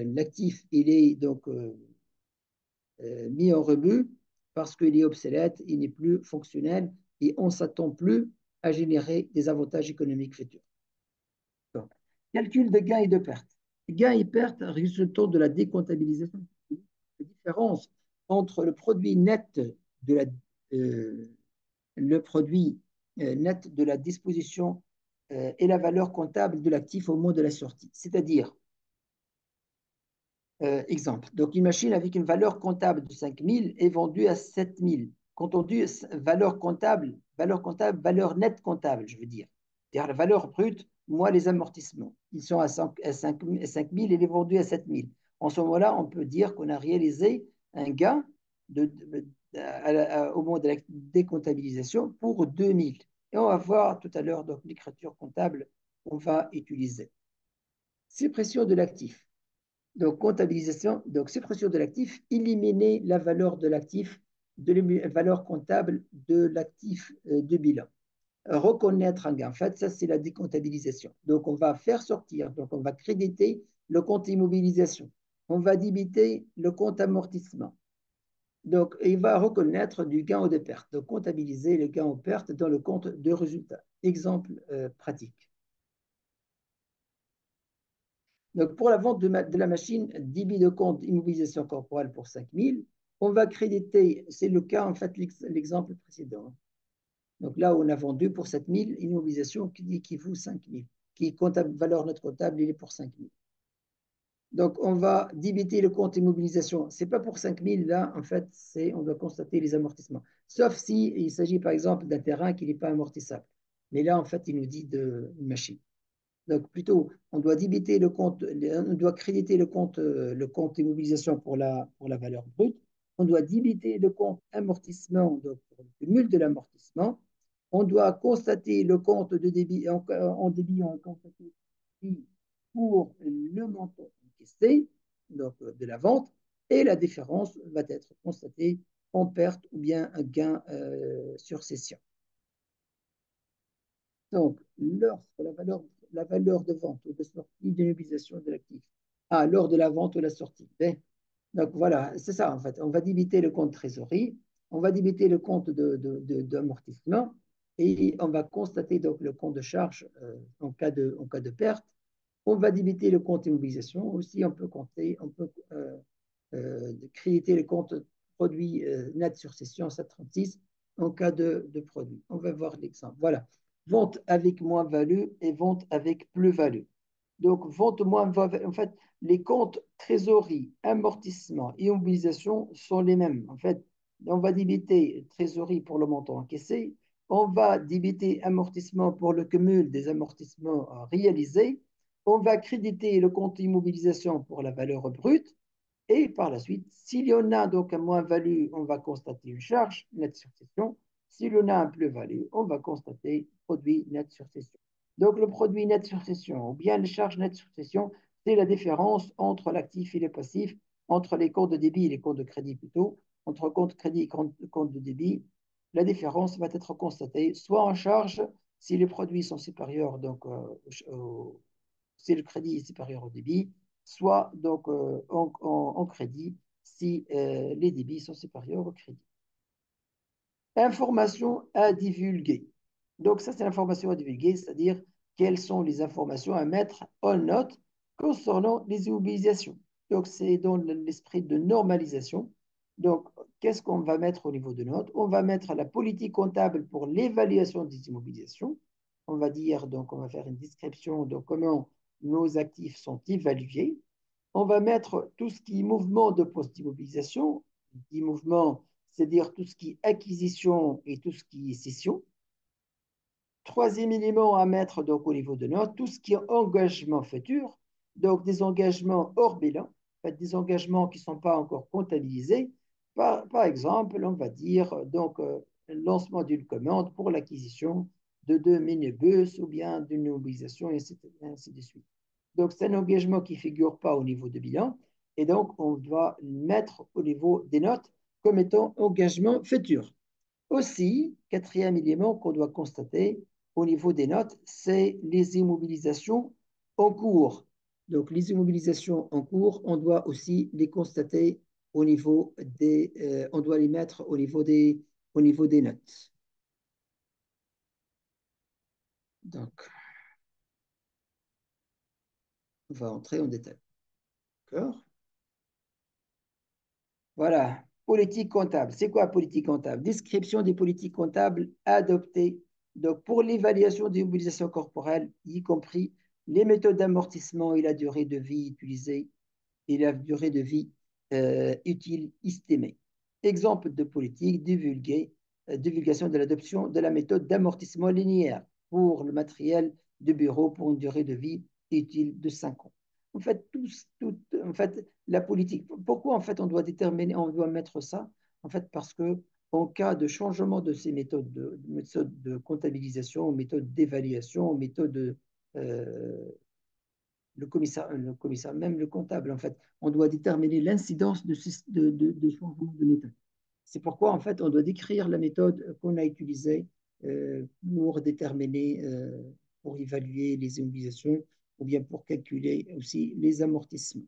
l'actif, il est donc mis en rebut parce qu'il est obsolète, il n'est plus fonctionnel et on ne s'attend plus à générer des avantages économiques futurs. Donc, calcul de gains et de pertes. Gains et pertes résultant de la décomptabilisation. La différence entre le produit net de la, le produit net de la disposition et la valeur comptable de l'actif au moment de la sortie. C'est-à-dire, exemple, donc une machine avec une valeur comptable de 5 000 est vendue à 7 000. Quand on dit valeur comptable, valeur nette comptable, je veux dire. C'est-à-dire la valeur brute, moins les amortissements. Ils sont à 5 000 et il est vendu à 7 000. En ce moment-là, on peut dire qu'on a réalisé un gain au moment de la décomptabilisation pour 2 000. Et on va voir tout à l'heure l'écriture comptable qu'on va utiliser. Suppression de l'actif. Donc, comptabilisation, donc suppression de l'actif, éliminer la valeur de l'actif, de la valeur comptable de l'actif de bilan. Reconnaître un gain. En fait, ça, c'est la décomptabilisation. Donc, on va faire sortir, donc on va créditer le compte immobilisation. On va débiter le compte amortissement. Donc, il va reconnaître du gain ou de perte. Donc, comptabiliser le gain ou perte dans le compte de résultat. Exemple pratique. Donc, pour la vente de la machine, débit de compte immobilisation corporelle pour 5 000, on va créditer, c'est le cas, en fait, l'exemple précédent. Donc là, on a vendu pour 7 000 une immobilisation qui vaut 5 000, qui est comptable, valeur note comptable, il est pour 5 000. Donc, on va débiter le compte immobilisation. Ce n'est pas pour 5 000, là, en fait, on doit constater les amortissements. Sauf s'il s'agit, par exemple, d'un terrain qui n'est pas amortissable. Mais là, en fait, il nous dit d'une machine. Donc, plutôt, on doit débiter le compte, on doit créditer le compte immobilisation pour la valeur brute. On doit débiter le compte amortissement, donc pour le cumul de l'amortissement. On doit constater le compte de débit en débit, on constater pour le montant encaissé, donc de la vente, et la différence va être constatée en perte ou bien un gain sur cession. Donc, lorsque la valeur la valeur de vente ou de sortie d'une mobilisation de l'actif. Ah, lors de la vente ou la sortie. Bien. Donc voilà, c'est ça en fait. On va débiter le compte trésorerie, on va débiter le compte d'amortissement et on va constater donc le compte de charge en cas de perte. On va débiter le compte immobilisation. Aussi, on peut compter, on peut créditer le compte produit net sur session 736 en cas de produit. On va voir l'exemple. Voilà. Vente avec moins-value et vente avec plus-value. Donc, vente moins-value, en fait, les comptes trésorerie, amortissement et immobilisation sont les mêmes. En fait, on va débiter trésorerie pour le montant encaissé, on va débiter amortissement pour le cumul des amortissements réalisés, on va créditer le compte immobilisation pour la valeur brute, et par la suite, s'il y en a donc un moins-value, on va constater une charge nette sur session. S'il y en a un plus-value, on va constater produit net sur session. Donc, le produit net sur session ou bien les charges nettes sur session, c'est la différence entre l'actif et le passif, entre les comptes de débit et les comptes de crédit plutôt, entre compte crédit et compte de débit. La différence va être constatée soit en charge si les produits sont supérieurs, donc si le crédit est supérieur au débit, soit donc en crédit si les débits sont supérieurs au crédit. Information à divulguer. Donc ça, c'est l'information à divulguer, c'est-à-dire quelles sont les informations à mettre en note concernant les immobilisations. Donc c'est dans l'esprit de normalisation. Donc, qu'est-ce qu'on va mettre au niveau de notes? On va mettre la politique comptable pour l'évaluation des immobilisations. On va dire, donc, on va faire une description de comment nos actifs sont évalués. On va mettre tout ce qui est mouvement de post-immobilisation, dit mouvement, c'est-à-dire tout ce qui est acquisition et tout ce qui est cession. Troisième élément à mettre donc au niveau de notes, tout ce qui est engagement futur, donc des engagements hors bilan, en fait, des engagements qui ne sont pas encore comptabilisés. Par exemple, on va dire donc lancement d'une commande pour l'acquisition de 2 minibus ou bien d'une mobilisation et ainsi de suite. Donc, c'est un engagement qui ne figure pas au niveau de bilan et donc on doit le mettre au niveau des notes comme étant engagement futur. Aussi, quatrième élément qu'on doit constater au niveau des notes, c'est les immobilisations en cours. Donc, les immobilisations en cours, on doit aussi les constater au niveau on doit les mettre au niveau des notes. Donc, on va entrer en détail. D'accord? Voilà. Politique comptable. C'est quoi politique comptable? Description des politiques comptables adoptées donc, pour l'évaluation des mobilisations corporelles, y compris les méthodes d'amortissement et la durée de vie utilisée et la durée de vie utile estimée. Exemple de politique divulgation de l'adoption de la méthode d'amortissement linéaire pour le matériel de bureau pour une durée de vie utile de 5 ans. En fait, en fait, la politique, pourquoi en fait on doit déterminer, on doit mettre ça? En fait, parce que en cas de changement de ces méthodes de comptabilisation, méthodes d'évaluation, méthodes le commissaire, même le comptable, en fait, on doit déterminer l'incidence de changement de méthode. C'est pourquoi, en fait, on doit décrire la méthode qu'on a utilisée pour déterminer, pour évaluer les immobilisations ou bien pour calculer aussi les amortissements.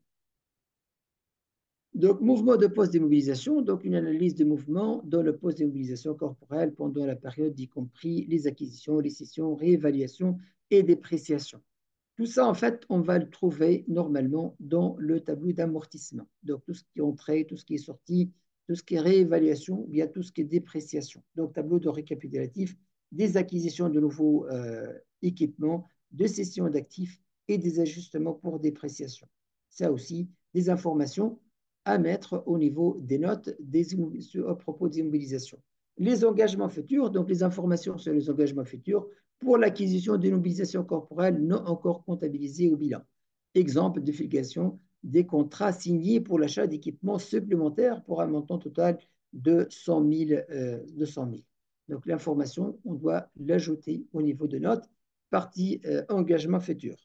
Donc, mouvement de poste d'immobilisation, donc une analyse de mouvement dans le poste d'immobilisation corporelle pendant la période, y compris les acquisitions, les cessions, réévaluation et dépréciation. Tout ça, en fait, on va le trouver normalement dans le tableau d'amortissement. Donc, tout ce qui est entrée, tout ce qui est sorti, tout ce qui est réévaluation, ou bien tout ce qui est dépréciation. Donc, tableau de récapitulatif des acquisitions de nouveaux équipements, de cessions d'actifs et des ajustements pour dépréciation. Ça aussi, des informations à mettre au niveau des notes à propos des immobilisations. Les engagements futurs, donc les informations sur les engagements futurs, pour l'acquisition d'une mobilisation corporelle non encore comptabilisée au bilan. Exemple de fixation des contrats signés pour l'achat d'équipements supplémentaires pour un montant total de 100 000. Donc l'information, on doit l'ajouter au niveau de notes, partie engagement futur.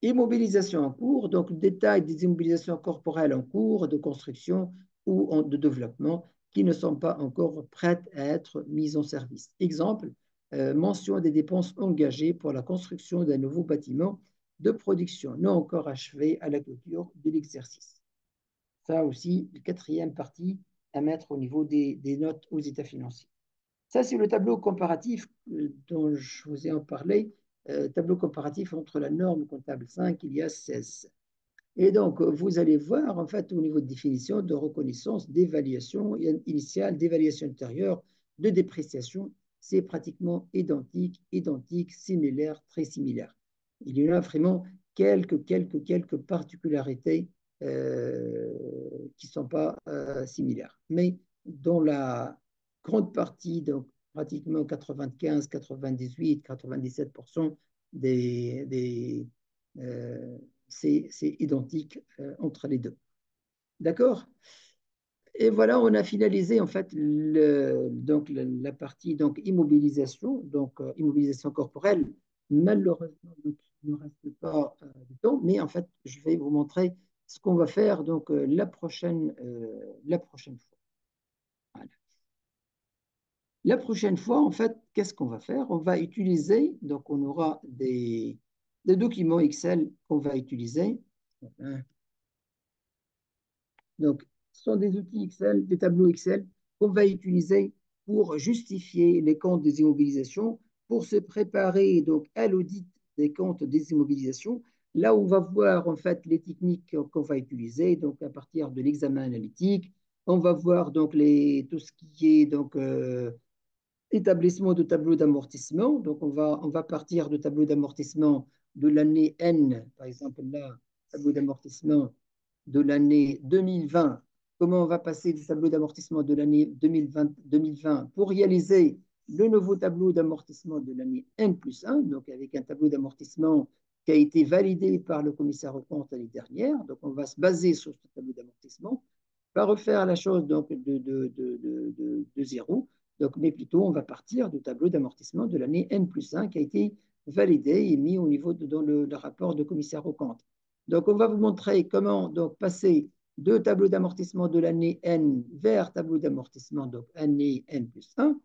Immobilisation en cours, donc le détail des immobilisations corporelles en cours de construction ou de développement qui ne sont pas encore prêtes à être mises en service. Exemple, mention des dépenses engagées pour la construction d'un nouveau bâtiment de production non encore achevé à la clôture de l'exercice. Ça aussi, la quatrième partie à mettre au niveau des notes aux états financiers. Ça, c'est le tableau comparatif dont je vous ai en parlé, tableau comparatif entre la norme comptable 5 et l'IAS 16. Et donc, vous allez voir, en fait, au niveau de définition, de reconnaissance, d'évaluation initiale, d'évaluation ultérieure, de dépréciation, c'est pratiquement identique, similaire, très similaire. Il y en a vraiment quelques particularités qui ne sont pas similaires. Mais dans la grande partie, donc pratiquement 95, 98, 97% des c'est identique entre les deux. D'accord? Et voilà, on a finalisé en fait donc la partie donc immobilisation, donc immobilisation corporelle. Malheureusement, donc, il ne reste pas de temps, mais en fait, je vais vous montrer ce qu'on va faire donc la prochaine fois. Voilà. La prochaine fois, en fait, qu'est-ce qu'on va faire? On va utiliser, donc on aura des documents Excel qu'on va utiliser. Donc, ce sont des outils Excel, des tableaux Excel qu'on va utiliser pour justifier les comptes des immobilisations, pour se préparer donc à l'audit des comptes des immobilisations. Là, on va voir en fait les techniques qu'on va utiliser, donc à partir de l'examen analytique. On va voir donc tout ce qui est donc établissement de tableau d'amortissement. Donc, on va partir de tableau d'amortissement de l'année N, par exemple là, tableau d'amortissement de l'année 2020. Comment on va passer du tableau d'amortissement de l'année 2020 pour réaliser le nouveau tableau d'amortissement de l'année N plus 1, donc avec un tableau d'amortissement qui a été validé par le commissaire aux comptes l'année dernière. Donc, on va se baser sur ce tableau d'amortissement, pas refaire la chose donc de zéro. Donc, mais plutôt, on va partir du tableau d'amortissement de l'année N plus 1 qui a été validé et mis au niveau dans le rapport de commissaire aux comptes. Donc, on va vous montrer comment donc, passer de tableau d'amortissement de l'année N vers tableau d'amortissement, donc année N plus 1.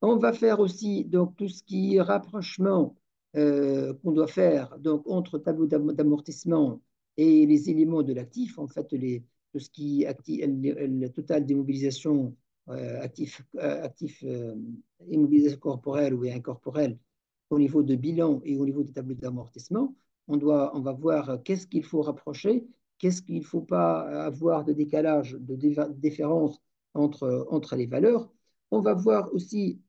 On va faire aussi donc, tout ce qui est rapprochement qu'on doit faire donc, entre tableau d'amortissement et les éléments de l'actif, en fait, tout ce qui est le total d'immobilisation actif immobilisation corporelle ou incorporelle au niveau de bilan et au niveau des tableaux d'amortissement. On va voir qu'est-ce qu'il faut rapprocher, qu'est-ce qu'il ne faut pas avoir de décalage, de différence entre les valeurs. On va voir aussi,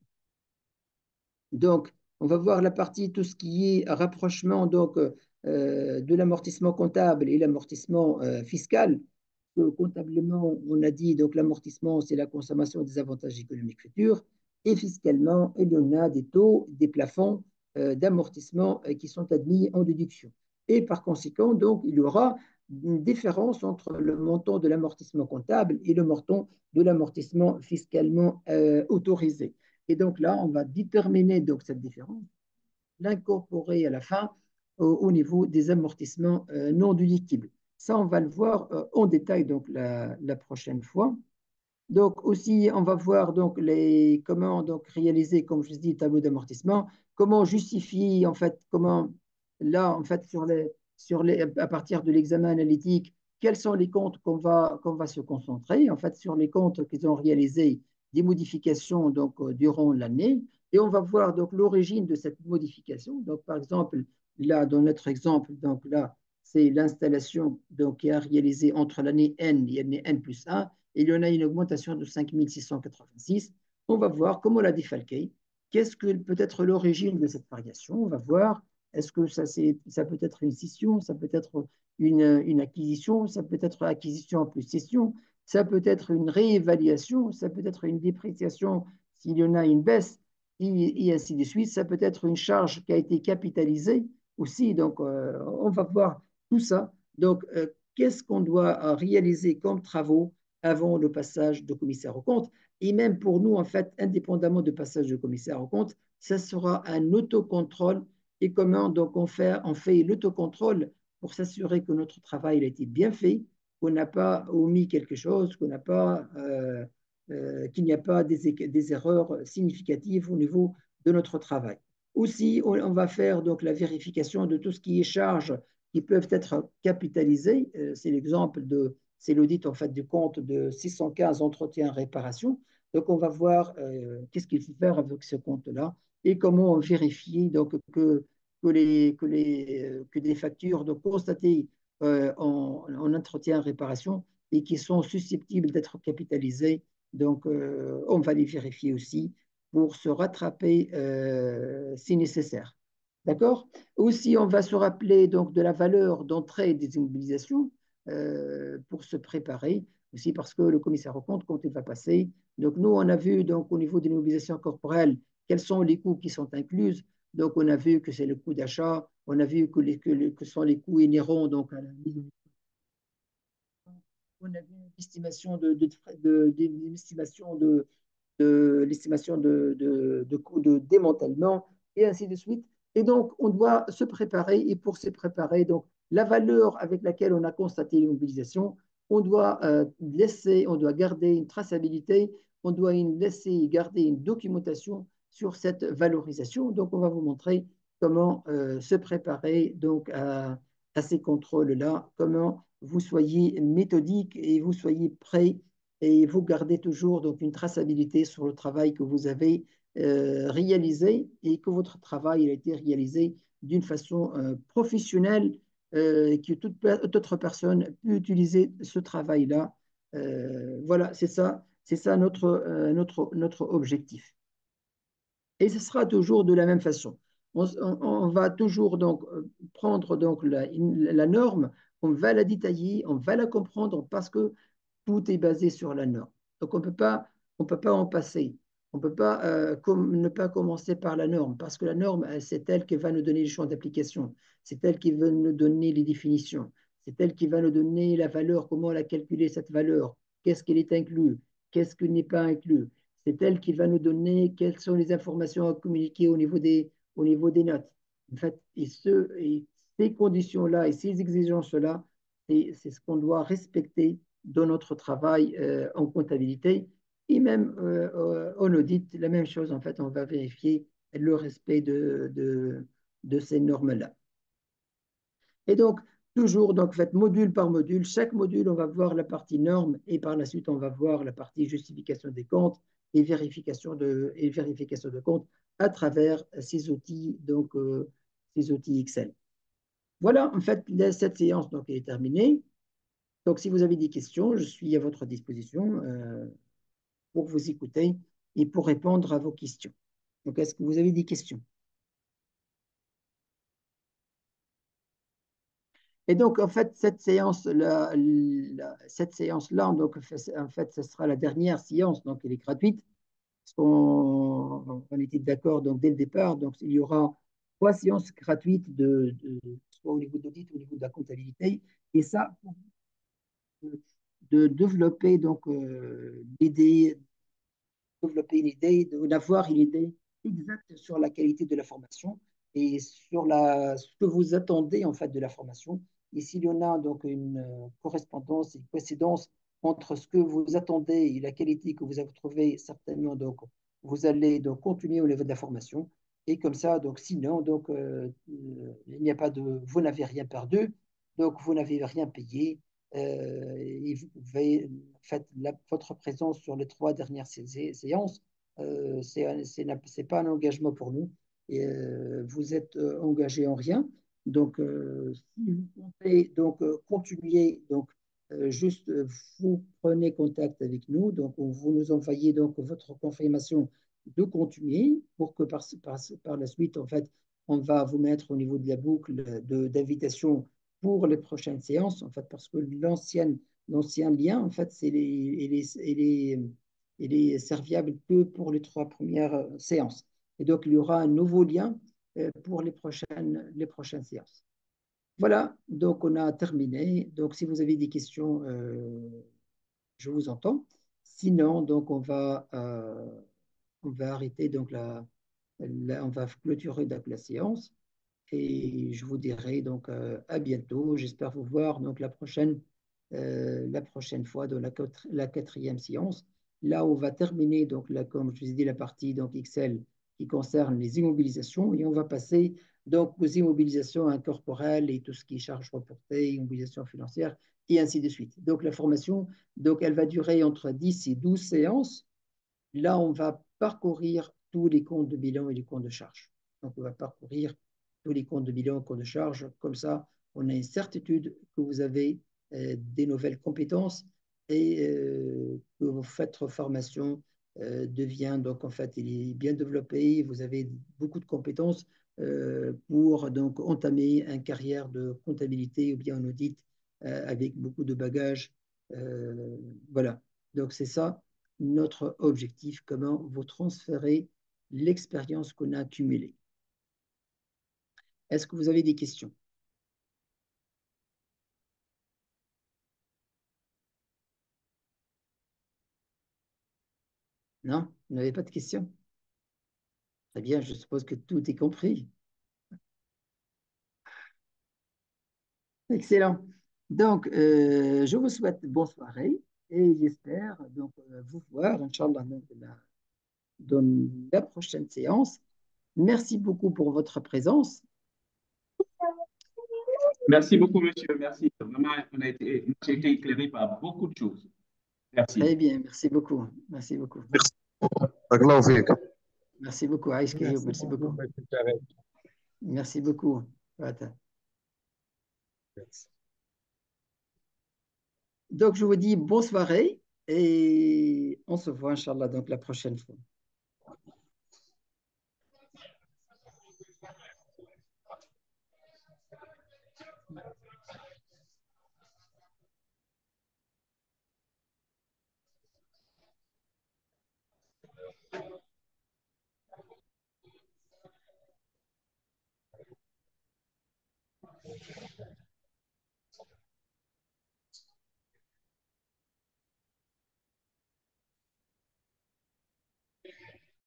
donc, on va voir la partie, tout ce qui est rapprochement donc, de l'amortissement comptable et l'amortissement fiscal. Comptablement, on a dit donc l'amortissement, c'est la consommation des avantages économiques futurs. Et fiscalement, il y en a des taux, des plafonds d'amortissement qui sont admis en déduction. Et par conséquent, donc, il y aura une différence entre le montant de l'amortissement comptable et le montant de l'amortissement fiscalement autorisé. Et donc là, on va déterminer donc cette différence, l'incorporer à la fin au niveau des amortissements non déductibles. Ça, on va le voir en détail donc la prochaine fois. Donc aussi, on va voir donc comment donc réaliser, comme je dis, le tableau d'amortissement, comment justifier en fait, comment là en fait à partir de l'examen analytique, quels sont les comptes qu'on va se concentrer en fait sur les comptes qu'ils ont réalisé des modifications donc durant l'année et on va voir donc l'origine de cette modification. Donc par exemple là dans notre exemple donc là c'est l'installation donc qui a réalisé entre l'année N et l'année N plus 1 et il y en a une augmentation de 5 686. On va voir comment la défalquer. Qu'est-ce que peut être l'origine de cette variation? On va voir, est-ce que ça peut être une scission, ça peut être une acquisition, ça peut être acquisition plus cession, ça peut être une réévaluation, ça peut être une dépréciation s'il y en a une baisse, et ainsi de suite. Ça peut être une charge qui a été capitalisée aussi. Donc, on va voir tout ça. Donc, qu'est-ce qu'on doit réaliser comme travaux avant le passage de commissaire aux comptes. Et même pour nous, en fait, indépendamment du passage de commissaire aux comptes, ça sera un autocontrôle. Et comment donc on fait l'autocontrôle pour s'assurer que notre travail a été bien fait, qu'on n'a pas omis quelque chose, qu'il n'y a pas des erreurs significatives au niveau de notre travail. Aussi, on va faire donc la vérification de tout ce qui est charges qui peuvent être capitalisées. C'est l'exemple de, c'est l'audit en fait du compte de 615 entretien réparation. Donc, on va voir qu'est-ce qu'il faut faire avec ce compte-là et comment vérifier donc que des factures donc, constatées en entretien réparation et qui sont susceptibles d'être capitalisées. Donc, on va les vérifier aussi pour se rattraper si nécessaire. D'accord? Aussi, on va se rappeler donc de la valeur d'entrée des immobilisations pour se préparer, aussi parce que le commissaire aux comptes, quand il va passer, donc nous, on a vu donc au niveau des immobilisations corporelles, quels sont les coûts qui sont inclus. Donc, on a vu que c'est le coût d'achat, on a vu que sont les coûts inhérents donc, à la mise en on a vu l'estimation l'estimation de coûts de démantèlement et ainsi de suite. Et donc, on doit se préparer et pour se préparer, donc, la valeur avec laquelle on a constaté l'immobilisation, on doit garder une traçabilité, on doit laisser garder une documentation sur cette valorisation. Donc, on va vous montrer comment se préparer donc à ces contrôles-là, comment vous soyez méthodique et vous soyez prêt et vous gardez toujours donc une traçabilité sur le travail que vous avez réalisé et que votre travail a été réalisé d'une façon professionnelle que toute autre personne peut utiliser ce travail-là. Voilà, c'est ça notre objectif. Et ce sera toujours de la même façon. On va toujours donc prendre donc la norme, on va la détailler, on va la comprendre parce que tout est basé sur la norme. Donc on peut pas en passer. On ne peut pas ne pas commencer par la norme parce que la norme, c'est elle qui va nous donner le champ d'application, c'est elle qui va nous donner les définitions, c'est elle qui va nous donner la valeur, comment la calculer cette valeur, qu'est-ce qui est inclus, qu'est-ce qui n'est pas inclus. C'est elle qui va nous donner quelles sont les informations à communiquer au niveau des notes. En fait, et ces conditions-là et ces exigences-là, c'est ce qu'on doit respecter dans notre travail en comptabilité et même en audit, la même chose, en fait, on va vérifier le respect de ces normes-là. Et donc, toujours, donc, fait, module par module, chaque module, on va voir la partie normes et par la suite, on va voir la partie justification des comptes et vérification de comptes à travers ces outils, donc, ces outils Excel. Voilà, en fait, cette séance donc, est terminée. Donc, si vous avez des questions, je suis à votre disposition pour vous écouter et pour répondre à vos questions. Donc, est-ce que vous avez des questions? Et donc, en fait, cette séance-là, donc, en fait, ce sera la dernière séance, donc elle est gratuite, parce qu'on était d'accord donc, dès le départ. Donc, il y aura 3 séances gratuites, soit au niveau de l'audit, au niveau de la comptabilité, et ça, de développer donc, l'idée développer une idée, d'avoir une idée exacte sur la qualité de la formation et sur ce que vous attendez en fait de la formation. Et s'il y en a donc une correspondance, une coïncidence entre ce que vous attendez et la qualité que vous avez trouvée, certainement donc vous allez donc continuer au niveau de la formation. Et comme ça, donc sinon, donc il n'y a pas de, vous n'avez rien perdu, donc vous n'avez rien payé. Et vous pouvez, en fait, votre présence sur les 3 dernières séances, c'est pas un engagement pour nous. Et, vous êtes engagé en rien. Donc, si vous comptez donc, continuer, donc, juste vous prenez contact avec nous. Donc, vous nous envoyez donc, votre confirmation de continuer pour que par la suite, en fait, on va vous mettre au niveau de la boucle d'invitation pour les prochaines séances, en fait, parce que l'ancien lien, en fait, il est serviable que pour les 3 premières séances. Et donc, il y aura un nouveau lien pour les prochaines séances. Voilà, donc on a terminé. Donc, si vous avez des questions, je vous entends. Sinon, donc, on va arrêter, donc, on va clôturer donc, la séance. Et je vous dirai donc à bientôt. J'espère vous voir donc la prochaine fois dans la 4e séance. Là, on va terminer donc là, comme je vous ai dit, la partie donc Excel qui concerne les immobilisations et on va passer donc aux immobilisations incorporelles et tout ce qui est charges reportées, immobilisation financière et ainsi de suite. Donc la formation, donc, elle va durer entre 10 et 12 séances. Là, on va parcourir tous les comptes de bilan et les comptes de charge. Donc, on va parcourir tous les comptes de bilan et comptes de charge. Comme ça, on a une certitude que vous avez des nouvelles compétences et que votre formation devient, donc en fait, il est bien développé. Vous avez beaucoup de compétences pour donc entamer une carrière de comptabilité ou bien en audit avec beaucoup de bagages. Voilà. Donc, c'est ça notre objectif, comment vous transférez l'expérience qu'on a accumulée. Est-ce que vous avez des questions? Non? Vous n'avez pas de questions? Très bien, je suppose que tout est compris. Excellent. Donc, je vous souhaite bonne soirée et j'espère donc vous voir, Inch'Allah, dans la prochaine séance. Merci beaucoup pour votre présence. Merci beaucoup, monsieur. Merci. Vraiment, j'ai été éclairé par beaucoup de choses. Merci. Très bien, merci beaucoup. Merci beaucoup. Merci. Merci beaucoup, Aïch Kayoub. Merci beaucoup. Merci beaucoup. Donc, je vous dis bonne soirée et on se voit, Inch'Allah, donc la prochaine fois.